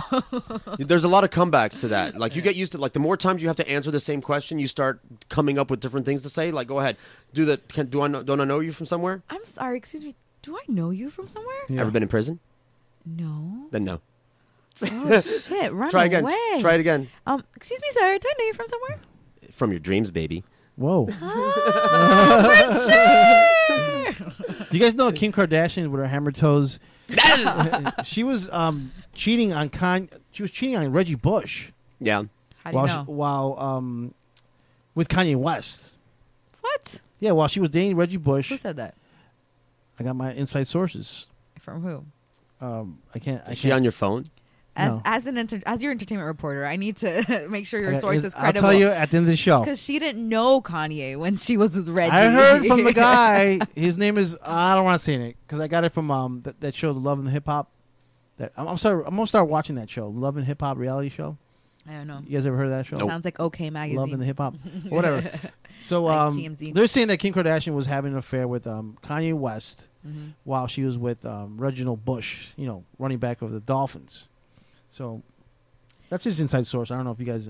There's a lot of comebacks to that. Like you get used to. Like the more times you have to answer the same question, you start coming up with different things to say. Like, go ahead, don't I know you from somewhere?
I'm sorry. Excuse me. Do I know you from somewhere?
Yeah. Ever been in prison?
No.
Then no.
Oh shit! Run
Try
away.
Again. Try it again.
Excuse me, sir. Do I know you from somewhere?
From your dreams, baby.
Whoa.
For sure.
Do you guys know Kim Kardashian with her hammer toes? She was cheating on She was cheating on Reggie Bush.
Yeah.
How do you know?
While with Kanye West.
What?
Yeah, while she was dating Reggie Bush.
Who said that?
I got my inside sources.
From who?
I can't.
Is she on your phone?
As your entertainment reporter, I need to make sure your source is credible.
I'll tell you at the end of the show.
Because she didn't know Kanye when she was with Reggie.
I heard from the guy. His name is. I don't want to say it because I got it from that show, The Love and the Hip Hop. I'm gonna start watching that show, Love and Hip Hop reality show.
I don't know.
You guys ever heard of that show?
Nope. Sounds like OK Magazine.
Love and the Hip Hop, whatever. So
like TMZ.
They're saying that Kim Kardashian was having an affair with Kanye West while she was with Reginald Bush, running back of the Dolphins. So that's his inside source. I don't know if you guys,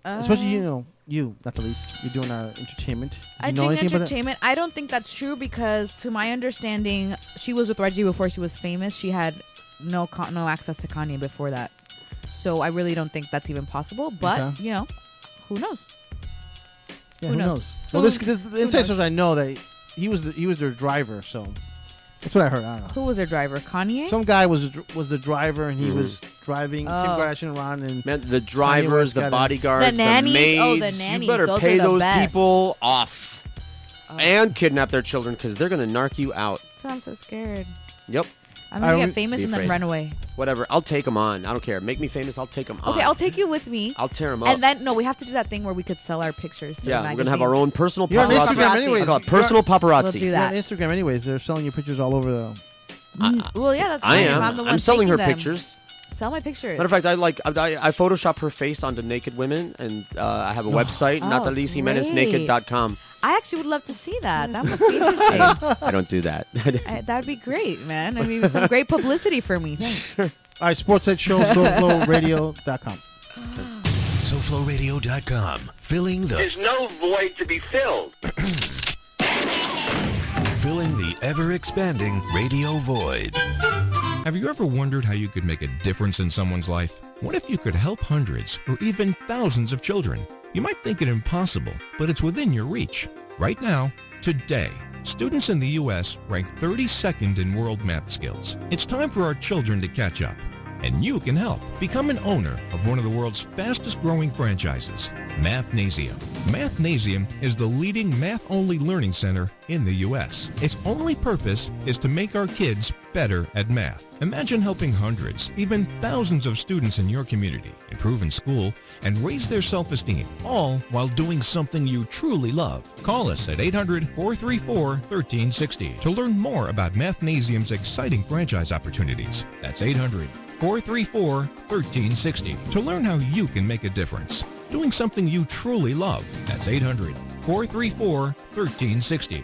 especially you, not the least, you're doing our entertainment.
I think entertainment. I don't think that's true because, to my understanding, she was with Reggie before she was famous. She had no access to Kanye before that. So I really don't think that's even possible. But who knows?
Yeah, who knows? Well, the inside source, I know that he was their driver. So that's what I heard. I don't know.
Who was their driver? Kanye?
Some guy was the driver, and he was driving Kim Kardashian around. And
the drivers, the bodyguards,
the nannies.
The maids.
Oh, the nannies.
You better
those
pay
are the
those
best.
people off and kidnap their children because they're gonna narc you out.
So I'm so scared.
Yep.
I'm gonna get famous and then run away.
Whatever. I'll take them on. I don't care. Make me famous. I'll take them on.
Okay, I'll take you with me.
I'll tear them up.
And then we have to do that thing where we could sell our pictures to the
we're gonna have our own personal paparazzi.
You're on Instagram anyways.
I call it personal paparazzi.
We'll do that.
You're on Instagram anyways. They're selling your pictures all over the.
Well, yeah, that's fine.
I'm selling her pictures.
Sell my pictures.
Matter of fact, I Photoshop her face onto naked women, and I have a website, nataliesjimenezNaked.com.
I actually would love to see that. That must be interesting.
I don't do that.
That'd be great, man. I mean, some great publicity for me. Thanks.
All right, Sports Head Show, SoFloRadio.com.
SoFloRadio.com. Filling the...
There's no void to be filled.
Filling the ever-expanding radio void.
Have you ever wondered how you could make a difference in someone's life? What if you could help hundreds or even thousands of children? You might think it impossible, but it's within your reach. Right now, today, students in the U.S. rank 32nd in world math skills. It's time for our children to catch up. And you can help. Become an owner of one of the world's fastest growing franchises, Mathnasium. Mathnasium is the leading math-only learning center in the U.S. Its only purpose is to make our kids better at math. Imagine helping hundreds, even thousands of students in your community improve in school and raise their self-esteem, all while doing something you truly love. Call us at 800-434-1360 to learn more about Mathnasium's exciting franchise opportunities. That's 800-434-1360 to learn how you can make a difference. Doing something you truly love. That's 800-434-1360.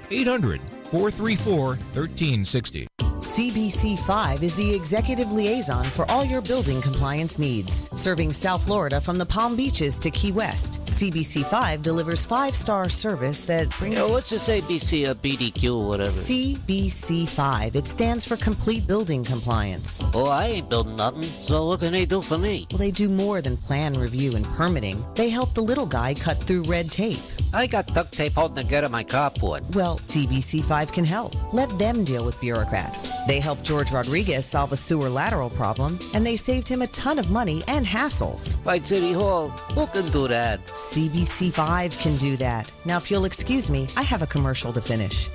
800-434-1360.
CBC5 is the executive liaison for all your building compliance needs. Serving South Florida from the Palm Beaches to Key West, CBC5 delivers 5-star service that brings...
what's this ABC or BDQ or whatever?
CBC5. It stands for Complete Building Compliance.
Oh, I ain't building nothing, so what can they do for me?
Well, they do more than plan review and permitting. They help the little guy cut through red tape.
I got duct tape holding together my carport.
Well, CBC5 can help. Let them deal with bureaucrats. They helped George Rodriguez solve a sewer lateral problem, and they saved him a ton of money and hassles.
By City Hall, who can do that?
CBC5 can do that. Now, if you'll excuse me, I have a commercial to finish.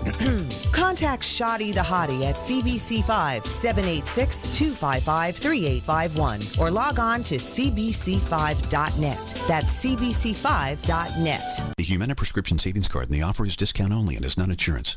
Contact Shoddy the Hottie at CBC5, 786-255-3851, or log on to cbc5.net. That's cbc5.net.
The Humana Prescription Savings Card and the offer is discount only and is not insurance.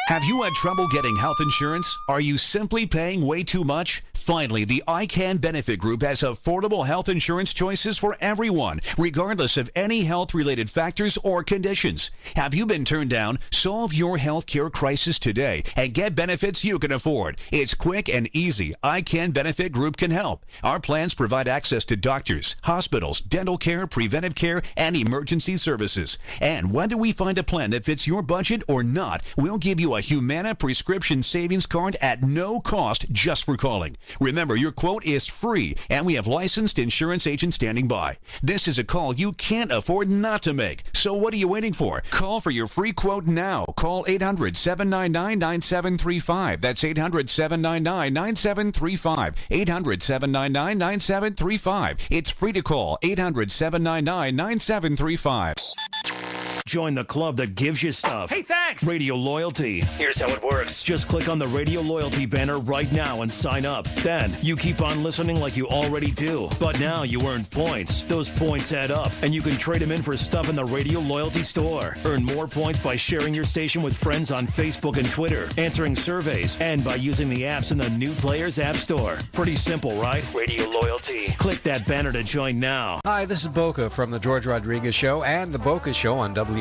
Have you had trouble getting health insurance? Are you simply paying way too much? Finally, the ICANN Benefit Group has affordable health insurance choices for everyone, regardless of any health-related factors or conditions. Have you been turned down? Solve your health care crisis today and get benefits you can afford. It's quick and easy. ICANN Benefit Group can help. Our plans provide access to doctors, hospitals, dental care, preventive care, and emergency services. And whether we find a plan that fits your budget or not, we'll give you a Humana Prescription Savings Card at no cost just for calling. Remember, your quote is free, and we have licensed insurance agents standing by. This is a call you can't afford not to make. So what are you waiting for? Call for your free quote now. Call 800-799-9735. That's 800-799-9735. 800-799-9735. It's free to call. 800-799-9735.
Join the club that gives you stuff.
Hey, thanks!
Radio Loyalty.
Here's how it works.
Just click on the Radio Loyalty banner right now and sign up. Then you keep on listening like you already do. But now you earn points. Those points add up, and you can trade them in for stuff in the Radio Loyalty store. Earn more points by sharing your station with friends on Facebook and Twitter, answering surveys, and by using the apps in the New Players App Store. Pretty simple, right?
Radio Loyalty.
Click that banner to join now.
Hi, this is Boca from the George Rodriguez Show and the Boca Show on WNN.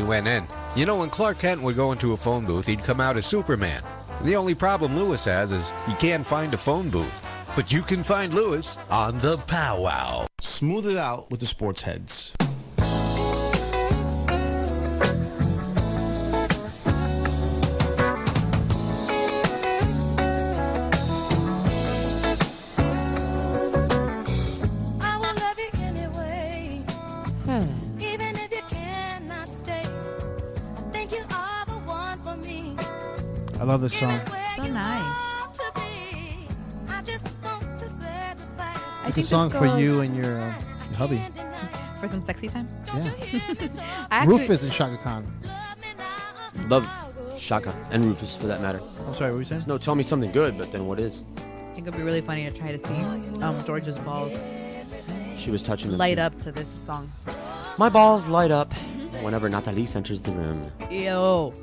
You know, when Clark Kent would go into a phone booth, he'd come out as Superman. The only problem Lewis has is he can't find a phone booth. But you can find Lewis on the Powwow.
Smooth it out with the sports heads.
I love this song.
So nice.
It's a good song for you and your hubby.
For some sexy time?
Yeah. Rufus and Shaka Khan.
Love Shaka and Rufus for that matter.
I'm sorry, what were you saying?
No, tell me something good, but then what is?
I think it'd be really funny to try to see George's balls
She was touching them
light
too.
up to this song.
My balls light up whenever Natalie enters the room.
Ew.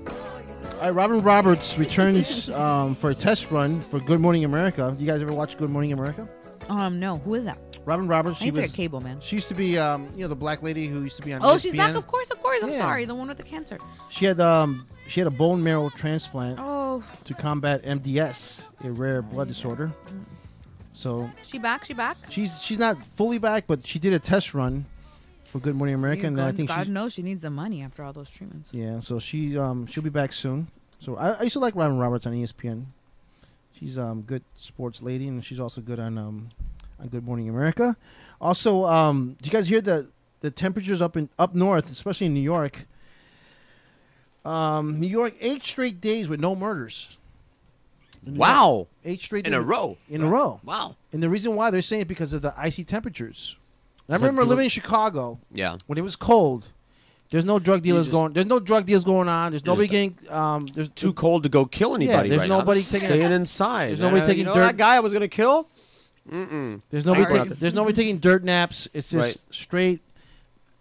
Robin Roberts returns for a test run for Good Morning America. You guys ever watch Good Morning America?
No. Who is that?
Robin Roberts.
I need to get cable, man.
She used to be, the black lady who used to be on.
Oh,
ESPN.
she's back. Of course. I'm
Yeah.
sorry. The one with the cancer.
She had a bone marrow transplant
to
combat MDS, a rare blood disorder. So
She back?
she's not fully back, but she did a test run for Good Morning America, and I think
God knows she needs the money after all those treatments.
Yeah, so she'll be back soon. So I used to like Robin Roberts on ESPN. She's good sports lady, and she's also good on on Good Morning America. Also, did you guys hear the temperatures up north, especially in New York? New York, 8 straight days with no murders.
Wow.
8 straight
in
days
a row.
In a row.
Wow.
And the reason why they're saying it because of the icy temperatures. I remember living in Chicago.
Yeah.
When it was cold. There's no drug dealers going. There's no drug deals going on. There's nobody getting. There's
too cold to go kill anybody.
Yeah, there's
right
nobody
now.
taking.
Staying inside.
There's nobody taking dirt.
That guy I was gonna kill. Mm-mm.
There's nobody taking dirt naps. It's just straight.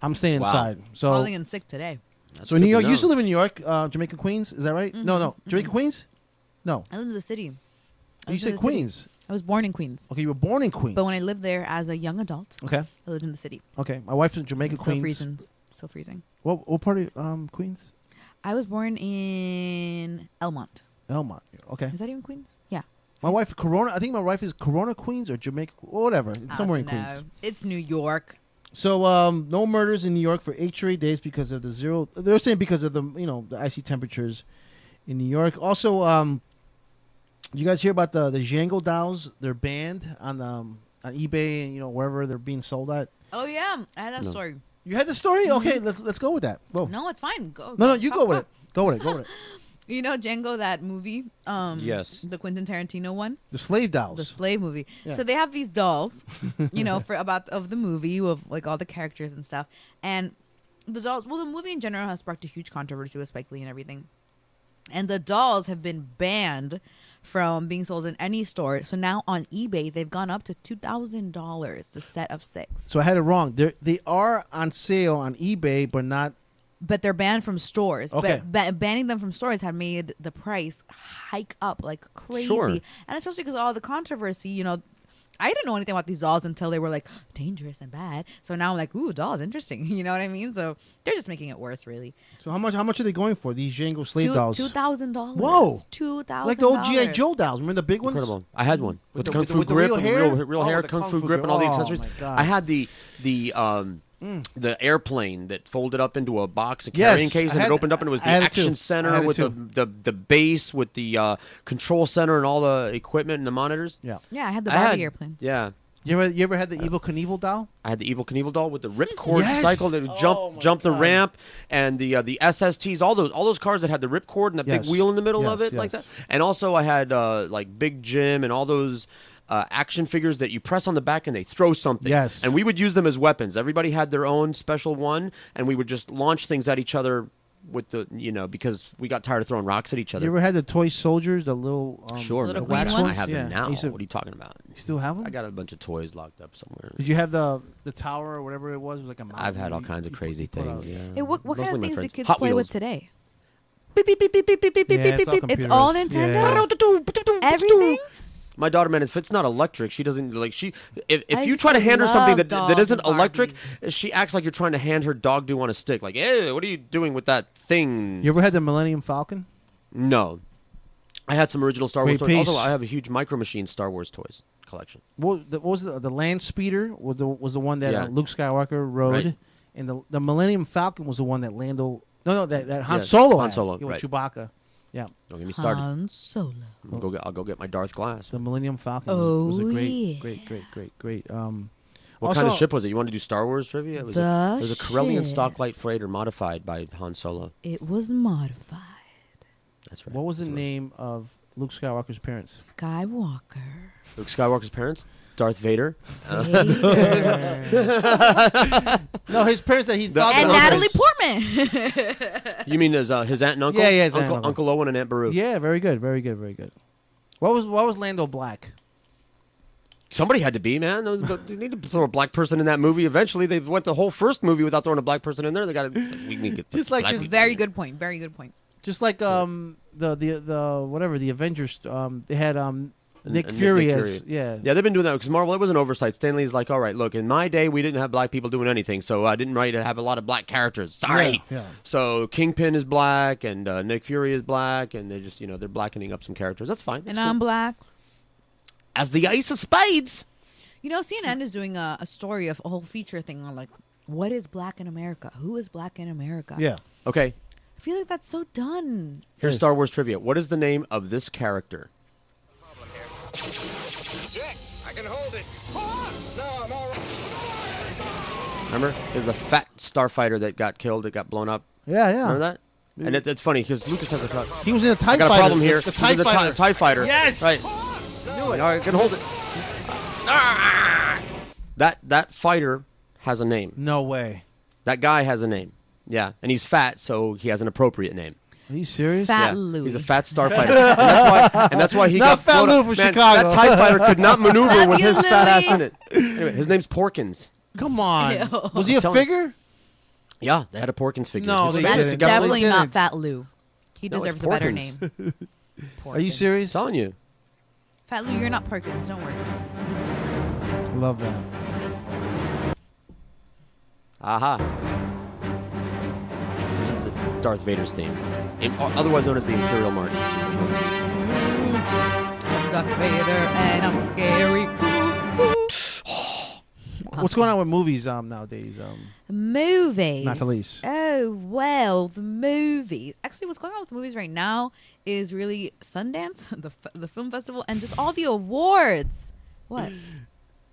I'm staying inside. So
calling in sick today.
So in New York, you used to live in New York, Jamaica, Queens. Is that right?
Mm-hmm.
No, Jamaica, Queens. No.
I lived in the city.
You said Queens.
I was born in Queens.
Okay, you were born in Queens.
But when I lived there as a young adult,
okay,
I lived in the city.
Okay, my wife's in Jamaica, Queens.
Still freezing.
What part of Queens?
I was born in Elmont.
Elmont. Okay.
Is that even Queens? Yeah.
My wife, Corona. I think my wife is Corona, Queens, or Jamaica, whatever. It's somewhere in Queens.
It's New York.
So no murders in New York for 8 straight days because of the zero. They're saying because of the the icy temperatures in New York. Also, did you guys hear about the Django dolls? They're banned on eBay and wherever they're being sold at.
Oh yeah, I had that story.
You had the story? Okay, let's go with that. Whoa.
No, it's fine. Go.
No, you go with it. Go with it.
You know Django, that movie?
Yes.
The Quentin Tarantino one?
The slave dolls.
The slave movie.
Yeah.
So they have these dolls, of the movie, of like all the characters and stuff. And the dolls, the movie in general has sparked a huge controversy with Spike Lee and everything. And the dolls have been banned from being sold in any store. So now on eBay, they've gone up to $2,000, the set of 6.
So I had it wrong. They are on sale on eBay, but not.
But they're banned from stores.
Okay.
But banning them from stores had made the price hike up like crazy.
Sure.
And especially because of all the controversy, I didn't know anything about these dolls until they were like dangerous and bad. So now I'm like, ooh, dolls, interesting. You know what I mean? So they're just making it worse, really.
So how much are they going for, these Django slave dolls?
$2,000.
Whoa.
$2,000.
Like the old G.I. Joe dolls. Remember the big ones?
Incredible. I had one with the kung fu
with the
grip,
real hair?
real hair,
the
kung fu grip, and all the accessories.
my God.
I had the airplane that folded up into a box, a carrying case, and it opened up, and it was the action center with the base, with the control center, and all the equipment and the monitors.
Yeah.
Yeah, I had the body airplane.
Yeah.
You ever had the Evel Knievel doll?
I had the Evel Knievel doll with the ripcord cycle that would jump the ramp, and the SSTs, all those cars that had the ripcord and the big wheel in the middle of it, like that. And also I had like Big Jim and all those action figures that you press on the back and they throw something.
Yes.
And we would use them as weapons. Everybody had their own special one, and we would just launch things at each other with the because we got tired of throwing rocks at each other.
You ever had the toy soldiers, the little
little
wax
ones?
I have them now. What are you talking about?
You still have them?
I got a bunch of toys locked up somewhere.
Did you have the tower or whatever it was? It was like a mountain.
I've had all kinds of crazy things. Yeah.
Hey, what kind of things do kids
Hot
play
Wheels.
with today?
Yeah, it's all
It's all Nintendo? Everything?
My daughter, man, if it's not electric, she doesn't like. If
I
you
used
try to
to
hand her something
love
that isn't
dolls and
electric, she acts like you're trying to hand her dog do on a stick. Like, hey, what are you doing with that thing?
You ever had the Millennium Falcon?
No, I had some original Star Wars
Great
toys.
piece.
Also, I have a huge Micro Machines Star Wars toys collection.
What was the Land Speeder? Was the one that
Yeah.
Luke Skywalker rode,
Right.
and the Millennium Falcon was the one that Lando. No, that Han
Yeah,
Solo.
Han
had.
Solo,
Yeah, with
right.
Chewbacca. Yeah.
Don't get me started.
Han Solo.
I'll go get my Darth Glass.
The Millennium Falcon was a great.
What kind of ship was it? You want to do Star Wars trivia? It was
The
it was a Corellian
ship.
Stocklight freighter modified by Han Solo.
It was modified.
That's right.
What was the name of Luke Skywalker's parents?
Skywalker.
Luke Skywalker's parents? Darth Vader.
No, his parents that he thought.
And
that
Natalie
was-
Portman.
You mean his aunt and uncle?
Yeah, his aunt and
Uncle Owen and Aunt Beru.
Yeah, very good. What was Lando Black?
Somebody had to be, man. They need to throw a black person in that movie. Eventually, they went the whole first movie without throwing a black person in there. They got to. We need to get
Just like
black
this-
people.
Very good point. Very good point.
Just like the Avengers. They had Nick Fury as
Yeah, they've been doing that because Marvel. It was an oversight. Stanley's like, all right, look, in my day, we didn't have black people doing anything, so I didn't have a lot of black characters. Sorry.
Yeah.
So Kingpin is black, and Nick Fury is black, and they just they're blackening up some characters. That's fine. That's
And I'm
cool.
black.
As the Ace of Spades.
CNN is doing a story of a whole feature thing on like, what is black in America? Who is black in America?
Yeah.
Okay.
I feel like that's so done.
Here's Star Wars trivia. What is the name of this character?
Eject. I can hold
Remember? There's the fat starfighter that got killed, that got blown up.
Yeah.
Remember that? And it's funny because Lucas has a cut.
He was in a TIE fighter.
I got a problem here.
The TIE fighter.
TIE fighter.
Yes.
Right.
Knew it.
All right, can hold it. That fighter has a name.
No way.
That guy has a name. Yeah, and he's fat, so he has an appropriate name.
Are you serious?
Fat Louie.
He's a fat starfighter. and that's why he
not
got
Fat
blown
Lou
up.
from
Man,
Chicago.
That TIE fighter could not maneuver with his fat ass
Louie.
in it. Anyway, his name's Porkins.
Come on.
Ew.
Was he a figure?
Yeah, they had a Porkins figure.
No, they
That's
didn't.
definitely
They
not
didn't.
Fat Lou. He
No, it's
deserves a better
Porkins.
name.
Are you serious?
I'm telling you.
Fat Lou, you're not Perkins. Don't worry.
Love that.
Aha. This is the Darth Vader's theme. Otherwise known as the Imperial March.
I'm Darth Vader and I'm scary.
What's going on with movies nowadays?
Movies.
Not the least.
Oh, well, the movies. Actually, what's going on with movies right now is really Sundance, the film festival, and just all the awards. What?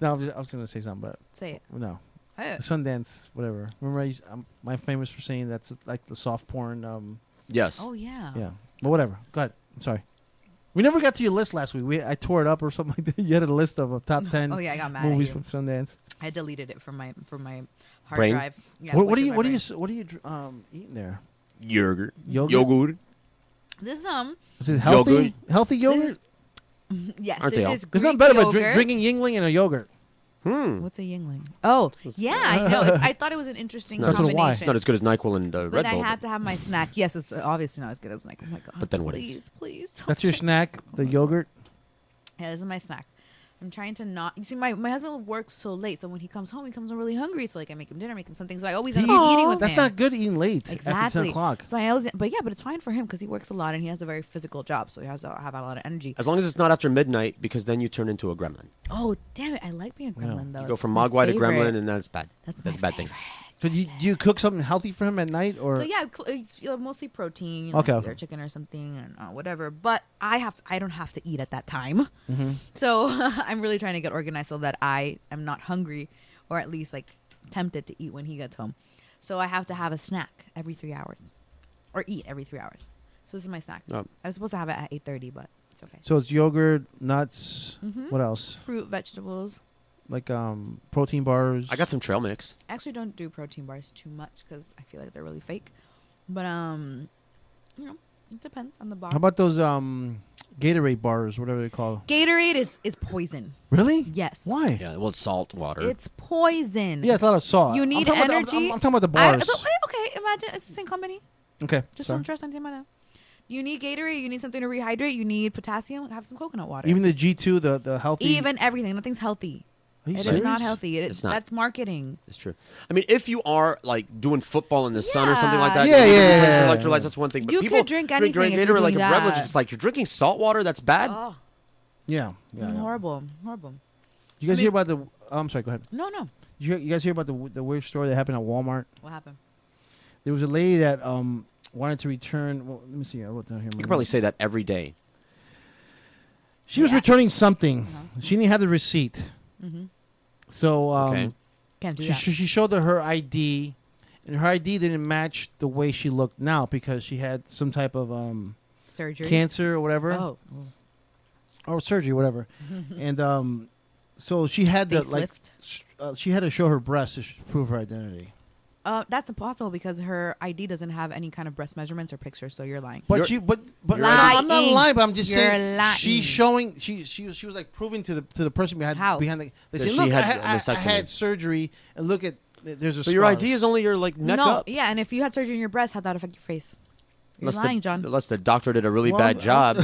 No, I was going to say something, but
Say it.
No.
Oh.
Sundance, whatever. Remember, I'm famous for saying that's like the soft porn.
Yes.
Oh, yeah.
Yeah. But whatever. Go ahead. I'm sorry. We never got to your list last week. I tore it up or something like that. You had a list of top 10
Oh, yeah, I got mad at
movies
you.
from Sundance.
I deleted it from my hard
Brain?
drive. Yeah,
What are you eating there?
Yogurt.
Yogurt?
This
Is it healthy?
Yogurt.
Healthy yogurt?
yes,
Aren't they
this
all?
is
It's
Greek
not better
yogurt.
but drinking Yingling and a yogurt.
What's a Yingling? Oh, yeah, I know. I thought it was an interesting
It's
combination.
It's not as good as NyQuil and Red
But I
Bull.
had to have my snack. Yes, it's obviously not as good as like. Oh my god!
But then what
please,
is?
please. don't
That's your
check-
snack, the yogurt?
Yeah, this is my snack. I'm trying to not. You see, my husband works so late, so when he comes home, he comes home really hungry. So like, I make him dinner, make him something. So I always end up eating with
That's
him.
not good eating late after 10
Exactly.
o'clock.
So I always, but it's fine for him because he works a lot and he has a very physical job, so he has to have a lot of energy.
As long as it's not after midnight, because then you turn into a gremlin.
Oh damn it! I like being a gremlin though.
You go
It's
from
my
Mogwai to
favorite.
gremlin, and that's bad.
That's
a bad thing.
So do you cook something healthy for him at night, or
So yeah, mostly protein,
Okay,
like
okay.
either chicken or something, and whatever. But I don't have to eat at that time.
Mhm.
So I'm really trying to get organized so that I am not hungry, or at least like tempted to eat when he gets home. So I have to have a snack every 3 hours, or eat every 3 hours. So this is my snack.
Oh.
I was supposed to have it at 8:30, but it's okay.
So it's yogurt, nuts.
Mhm.
What else?
Fruit, vegetables.
Like protein bars.
I got some trail mix.
I actually don't do protein bars too much because I feel like they're really fake. But you know, it depends on the bar.
How about those Gatorade bars, whatever they call?
Gatorade is poison.
Really?
Yes.
Why?
Yeah, well, it's salt water.
It's poison.
Yeah, I thought I saw it.
You need
I'm talking about
energy.
I'm talking about the bars.
Okay, imagine it's the same company.
Okay.
Just
sorry.
don't trust anything about that. You need Gatorade. You need something to rehydrate. You need potassium. Have some coconut water.
Even the G2, the healthy.
Even everything. Nothing's healthy.
Are you
It is
serious?
not healthy.
It's not.
That's marketing.
It's true. I mean, if you are like doing football in the sun or something like that,
Yeah,
you
yeah,
drink
yeah,
electrolytes,
yeah.
that's one thing. But
You
people
could drink anything if
Gatorade
you're
like
doing
a beverage.
that.
It's like you're drinking salt water. That's bad.
Oh,
Yeah. Yeah.
horrible. Horrible.
You guys
I mean-
hear about the? Oh, I'm sorry. Go ahead.
No.
You guys hear about the weird story that happened at Walmart?
What happened?
There was a lady that wanted to return. Well, let me see. I wrote down here.
You could probably say that every day.
She was returning something. She didn't have the receipt.
Mhm.
So
Okay.
Can't do
she,
that.
she showed her ID, and her ID didn't match the way she looked now because she had some type of
Surgery.
cancer or whatever,
Oh.
or surgery, whatever. And so she had to she had to show her breasts to prove her identity.
That's impossible because her ID doesn't have any kind of breast measurements or pictures, so you're lying.
But but
You're
no, I'm not
lying.
lying. But I'm just
You're
saying
lying.
she's showing she was like proving to the person behind the. They
That
say,
she
look,
had
I
a vasectomy."
had surgery, and look at there's a.
But your ID
scars."
is only your like neck
no,
up.
yeah, and if you had surgery in your breast, how'd that affect your face? You're lying, John.
Unless the doctor did a really
Well,
bad job.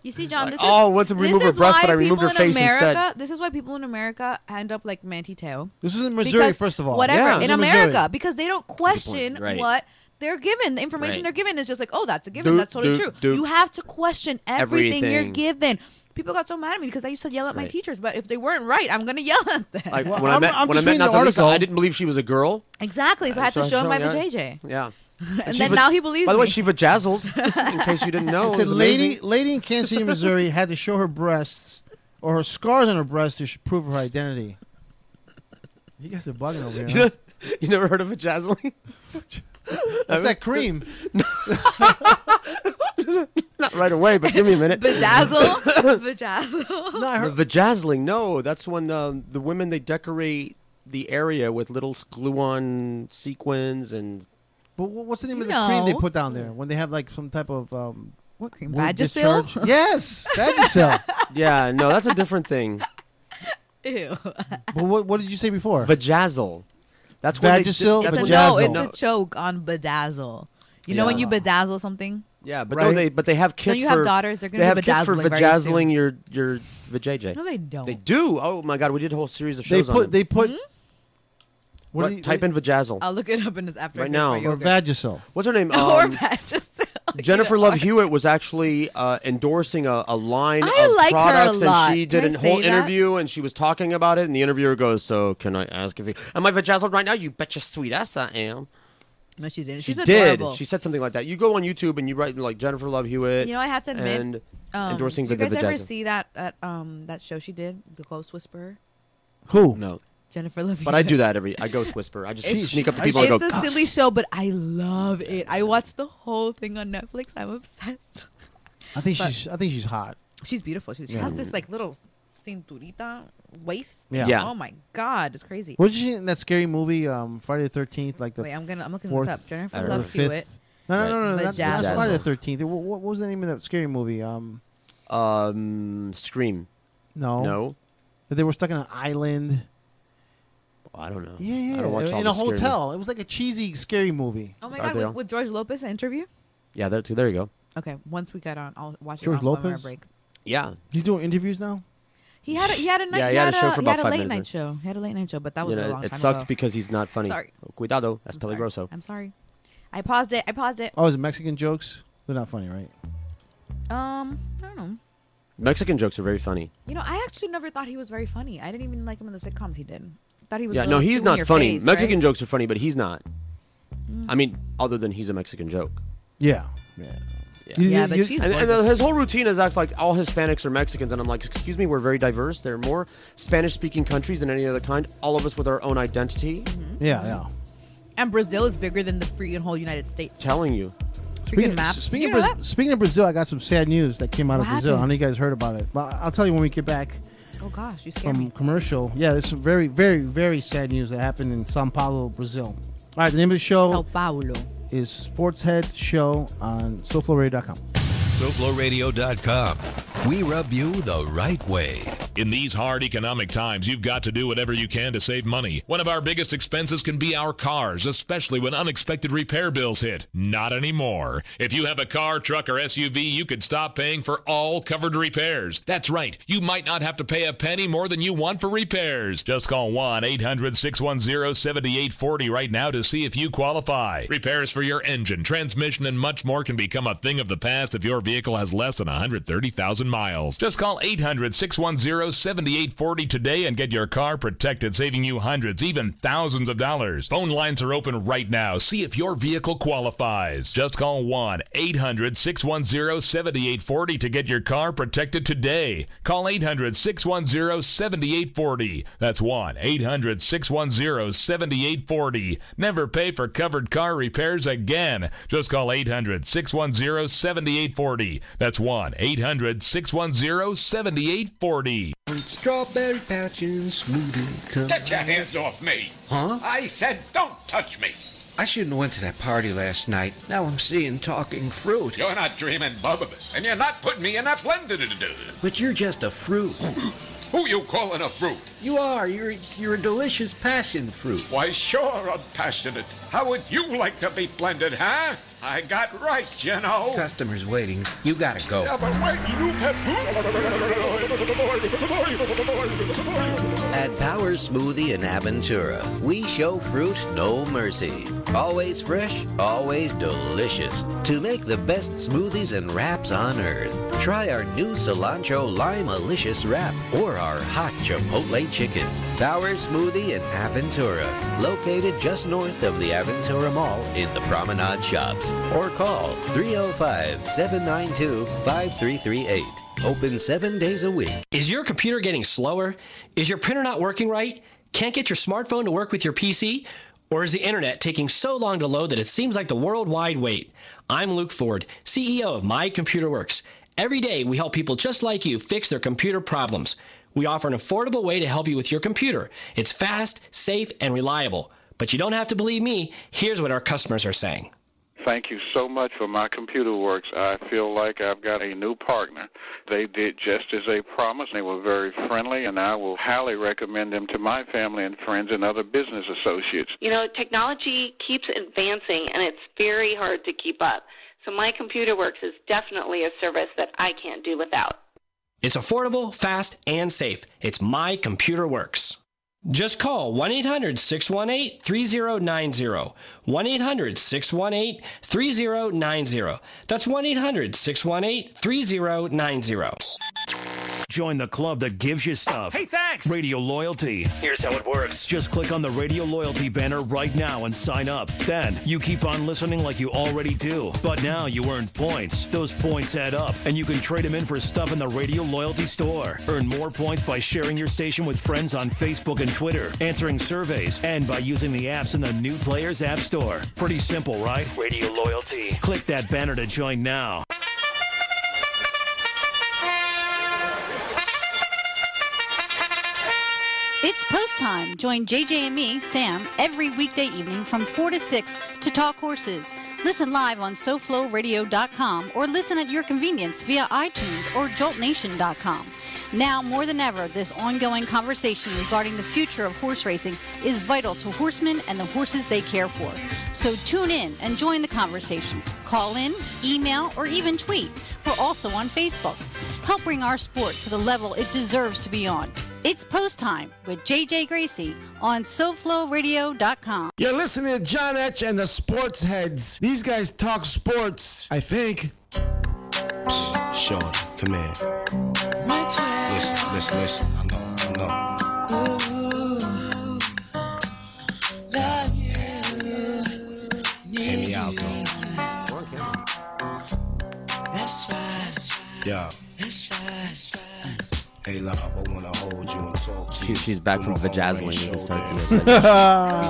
You see, John, this
oh,
is
went to
this
remove her
is
breast,
why
but I removed
people
her
in
face
America,
instead.
This is why people in America end up like Manti Teo.
This is in Missouri,
Because
first of all.
Whatever
Yeah,
in
this is
America,
Missouri.
because they don't question
Right.
what they're given. The information
Right.
they're given is just like, oh, that's a given. That's totally true.
Doop.
You have to question everything you're
Everything.
given. People got so mad at me because I used to yell at my
Right.
teachers, but if they weren't right, I'm gonna yell at them.
Like,
Well,
when I met
I'm just reading the
Natalisa,
article.
I didn't believe she was a girl.
Exactly, so I had to show him my vajayjay.
Yeah.
And
she
then now he believes
By the way,
me.
she vajazzles, in case you didn't know.
It
It
said
was amazing.
lady in Kansas City, Missouri, had to show her breasts or her scars on her breast to prove her identity. You guys are bugging over here. Huh?
You never heard of vajazzling?
That's that cream.
Not right away, but give me a minute.
Bedazzle? Vajazzle?
No, I heard
The vajazzling, no. That's when the women, they decorate the area with little glue-on sequins and...
But what's the name of the cream they put down there when they have like some type of
what cream?
wood
Vagisil?
discharge? Yes, Vagisil.
Yeah, no, that's a different thing.
Ew.
But what did you say before?
Vajazzle. That's what
Vagisil.
It's
Vajazzle.
a choke on bedazzle. You know when you bedazzle something?
Yeah, but
Right.
no, they have kits.
Don't you have daughters? They're
They
going
have
to be
kits for
bedazzling very
vajazzling
soon.
your vajayjay.
No, they don't.
They do. Oh my God, we did a whole series of
They
shows on it.
put.
What,
do you-
type in vajazzle.
I'll look it up in this after.
Right
I
now.
finish
or
my yogurt.
Vagisil.
What's her name?
Or Vagisil.
Jennifer Love Hewitt was actually endorsing a line
I
of
like her a
products,
lot.
and she did
Can
a
I
whole
say that?
interview, and she was talking about it, and the interviewer goes, "So can I ask if you am I vajazzled right now? You bet your sweet ass I am."
No, she didn't.
She
She's
did.
adorable.
She said something like that. You go on YouTube and you write like Jennifer Love Hewitt.
You know, I have to admit,
and endorsing
did you
the
guys ever
vajazzle.
see that show she did, The Ghost Whisperer?
Who?
No.
Jennifer Love Hewitt.
But I do that I ghost whisper. I just
It's-
sneak up to people and
It's
go.
a silly show, but I love it. I watched the whole thing on Netflix. I'm obsessed.
I think
But-
she's hot.
She's beautiful. She
Yeah.
has this like little cinturita waist.
Yeah. Yeah.
Oh my God, it's crazy.
What did she in that scary movie, Friday the 13th? Like the
Wait, I'm looking
fourth,
this up. Jennifer
or
Love
the fifth?
Hewitt.
No, that's
Vajazzle.
Friday the 13th. What was the name of that scary movie?
Scream.
No.
No.
They were stuck in an island.
I don't know.
Yeah,
I don't watch all
in
the
a
scary
hotel. It was like a cheesy, scary movie.
Oh my
Are
God,
they all?
with George Lopez an interview?
Yeah, there you go.
Okay, once we get on, I'll watch
George
it on our
Lopez?
break.
Yeah.
He's doing interviews now.
He had a night.
Yeah,
he had
a show for about 5
late
minutes.
night show. He had a late night show, but that was a long
it
time
sucked
ago.
because he's not funny.
Sorry.
Cuidado, that's
I'm sorry.
peligroso.
I'm sorry. I paused it.
Oh, is it Mexican jokes? They're not funny, right?
I don't know.
Mexican jokes are very funny.
You know, I actually never thought he was very funny. I didn't even like him in the sitcoms he did. Thought he was.
Yeah,
really
no,
too
he's
in
not
your
funny.
face,
Mexican
right?
jokes are funny, but he's not.
Mm.
I mean, other than he's a Mexican joke.
Yeah.
Yeah, but she's
and
gorgeous.
his whole routine is acts like all Hispanics are Mexicans, and I'm like, excuse me, we're very diverse. There are more Spanish-speaking countries than any other kind. All of us with our own identity.
Mm-hmm.
Yeah.
And Brazil is bigger than the freaking whole United States.
Telling you.
Freaking maps.
Speaking,
You know
of, Speaking of Brazil, I got some sad news that came out of
What
Brazil.
happened?
I know you guys heard about it, but I'll tell you when we get back
Oh gosh, you scared
from
me.
commercial. Yeah, there's some very, very, very sad news that happened in São Paulo, Brazil. All right, the name of the show
Sao Paulo.
is Sports Head Show on SoFloRadio.com.
SoFloRadio.com. We rub you the right way.
In these hard economic times, you've got to do whatever you can to save money. One of our biggest expenses can be our cars, especially when unexpected repair bills hit. Not anymore. If you have a car, truck, or SUV, you could stop paying for all covered repairs. That's right. You might not have to pay a penny more than you want for repairs. Just call 1-800-610-7840 right now to see if you qualify. Repairs for your engine, transmission, and much more can become a thing of the past if your vehicle has less than 130,000 miles. Just call 800-610-7840 today and get your car protected, saving you hundreds, even thousands of dollars. Phone lines are open right now. See if your vehicle qualifies. Just call 1-800-610-7840 to get your car protected today. Call 800-610-7840. That's 1-800-610-7840. Never pay for covered car repairs again. Just call 800-610-7840. That's 1-800-610-7840.
Strawberry patch and smoothie.
Get your hands off me!
Huh?
I said don't touch me!
I shouldn't have went to that party last night. Now I'm seeing talking fruit.
You're not dreaming, Bub, and you're not putting me in that blender.
But you're just a fruit.
Who you calling a fruit?
You are. You're a delicious passion fruit.
Why, sure, I'm passionate. How would you like to be blended, huh? I got right, you know.
Customers waiting. You gotta go.
Yeah, but wait, you can...
At Power Smoothie in Aventura, we show fruit no mercy. Always fresh, always delicious. To make the best smoothies and wraps on earth, try our new cilantro lime-alicious wrap or our hot chipotle chicken. Power Smoothie in Aventura, located just north of the Aventura Mall in the Promenade Shops. Or call 305-792-5338. Open 7 days a week.
Is your computer getting slower? Is your printer not working right? Can't get your smartphone to work with your PC? Or is the internet taking so long to load that it seems like the worldwide wait? I'm Luke Ford, CEO of My Computer Works. Every day, we help people just like you fix their computer problems. We offer an affordable way to help you with your computer. It's fast, safe, and reliable. But you don't have to believe me. Here's what our customers are saying.
Thank you so much for My Computer Works. I feel like I've got a new partner. They did just as they promised. They were very friendly, and I will highly recommend them to my family and friends and other business associates.
You know, technology keeps advancing, and it's very hard to keep up. So My Computer Works is definitely a service that I can't do without.
It's affordable, fast, and safe. It's My Computer Works. Just call 1-800-618-3090. 1-800-618-3090. That's 1-800-618-3090.
Join the club that gives you stuff.
Hey, thanks!
Radio Loyalty.
Here's how it works.
Just click on the Radio Loyalty banner right now and sign up. Then you keep on listening like you already do. But now you earn points. Those points add up, and you can trade them in for stuff in the Radio Loyalty store. Earn more points by sharing your station with friends on Facebook and Twitter, answering surveys, and by using the apps in the New Players App Store. Pretty simple, right?
Radio Loyalty.
Click that banner to join now.
It's post time. Join JJ and me, Sam, every weekday evening from 4 to 6 to talk horses. Listen live on SoFloRadio.com or listen at your convenience via iTunes or JoltNation.com. Now, more than ever, this ongoing conversation regarding the future of horse racing is vital to horsemen and the horses they care for. So tune in and join the conversation. Call in, email, or even tweet. We're also on Facebook. Help bring our sport to the level it deserves to be on. It's post time with JJ Gracie on SoFloRadio.com.
You're listening to John Etch and the Sports Heads. These guys talk sports, I think.
Shorty, come here. Listen. I know. Hear me out, though. Yo. Hey, love, I wanna hold you and talk to you.
She's back from vajazzling to start the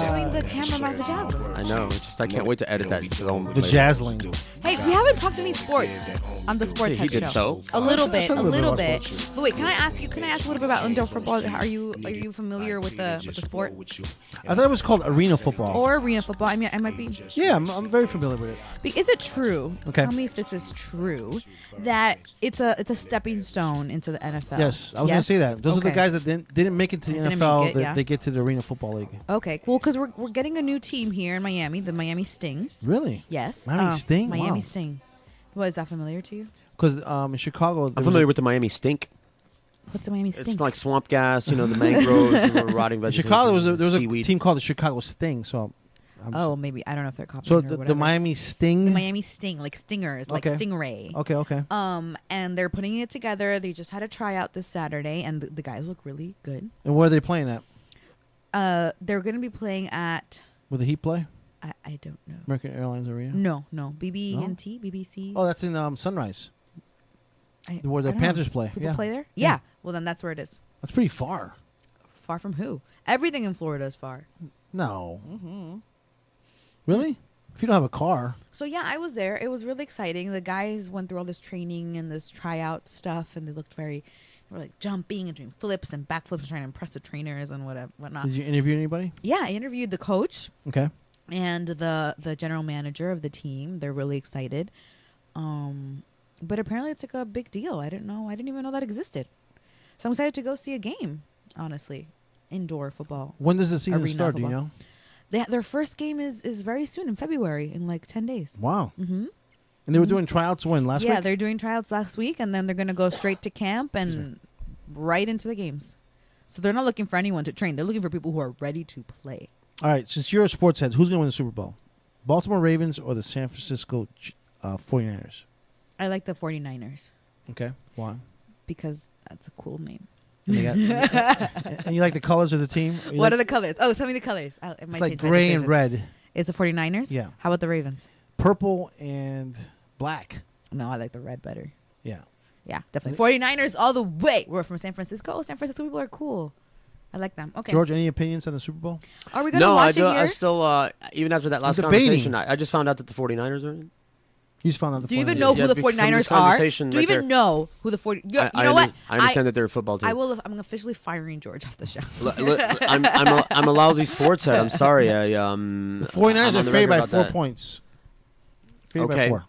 Showing the camera about vajazzling.
I know. I can't wait to edit that.
Vajazzling.
Hey, we haven't talked any sports on the Sports Head
He did
show.
so.
A little bit. But wait, can I ask a little bit about indoor football? Are you familiar with the sport?
I thought it was called arena football.
Or arena football. I mean, I might be.
Yeah, I'm very familiar with it.
Is it true?
Okay.
Tell me if this is true. That it's a stepping stone into the NFL.
Yes, I was going to say that. Those are the guys that didn't make it to the NFL. They get to the Arena Football League.
Okay, cool. Because we're getting a new team here in Miami, the Miami Sting.
Really?
Yes.
Miami Sting?
Miami
Wow.
Sting. What, is that familiar to you?
Because in Chicago,
I'm familiar with the Miami Stink.
What's the Miami Stink?
It's like swamp gas, the mangroves, the rotting
in
vegetation.
Chicago, there was a
seaweed.
team called the Chicago Sting. So,
maybe I don't know if they're copying.
So
or
the
whatever.
Miami Sting.
The Miami Sting, like stingers, like stingray.
Okay.
And they're putting it together. They just had a tryout this Saturday, and the guys look really good.
And where are they playing at?
They're going to be playing at.
Where the Heat play?
I don't know.
American Airlines Arena.
No, BB&T, BBC.
Oh, that's in Sunrise. Where the
I don't
Panthers
know.
play.
People play there? Yeah. Well, then that's where it is.
That's pretty far.
Far from who? Everything in Florida is far.
No.
Mm-hmm.
Really? If you don't have a car.
So, yeah, I was there. It was really exciting. The guys went through all this training and this tryout stuff, and they looked they were like jumping and doing flips and backflips, trying to impress the trainers and whatnot.
Did you interview anybody?
Yeah, I interviewed the coach.
Okay.
And the general manager of the team. They're really excited. But apparently it's like a big deal. I didn't even know that existed. So I'm excited to go see a game, honestly. Indoor football.
When does the season start?
Football.
Do you know?
Their first game is very soon, in February, in like 10 days.
Wow.
Mm-hmm.
And they were doing tryouts last week?
Yeah, they're doing tryouts last week, and then they're going to go straight to camp and right into the games. So they're not looking for anyone to train. They're looking for people who are ready to play.
All right, since you're a sports head, who's going to win the Super Bowl? Baltimore Ravens or the San Francisco 49ers?
I like the 49ers.
Okay, why?
Because that's a cool name.
And you like the colors of the team?
What are the colors? Oh, tell me the colors.
It's like gray and red.
Is the 49ers?
Yeah.
How about the Ravens?
Purple and black.
No, I like the red better.
Yeah.
Yeah, definitely. 49ers all the way. We're from San Francisco. Oh, San Francisco people are cool. I like them. Okay.
George, any opinions on the Super Bowl?
Are we going to watch it here?
I still, even after that last conversation, I just found out that the 49ers are in.
You just found out the 49ers.
Do you even know who the 49ers are? Do you even know who the 49ers are? You know what?
I understand that they're a football team.
I'm officially firing George off the show.
I'm a lousy sports head. I'm sorry.
The 49ers are favored by 4 points. Favored by 4.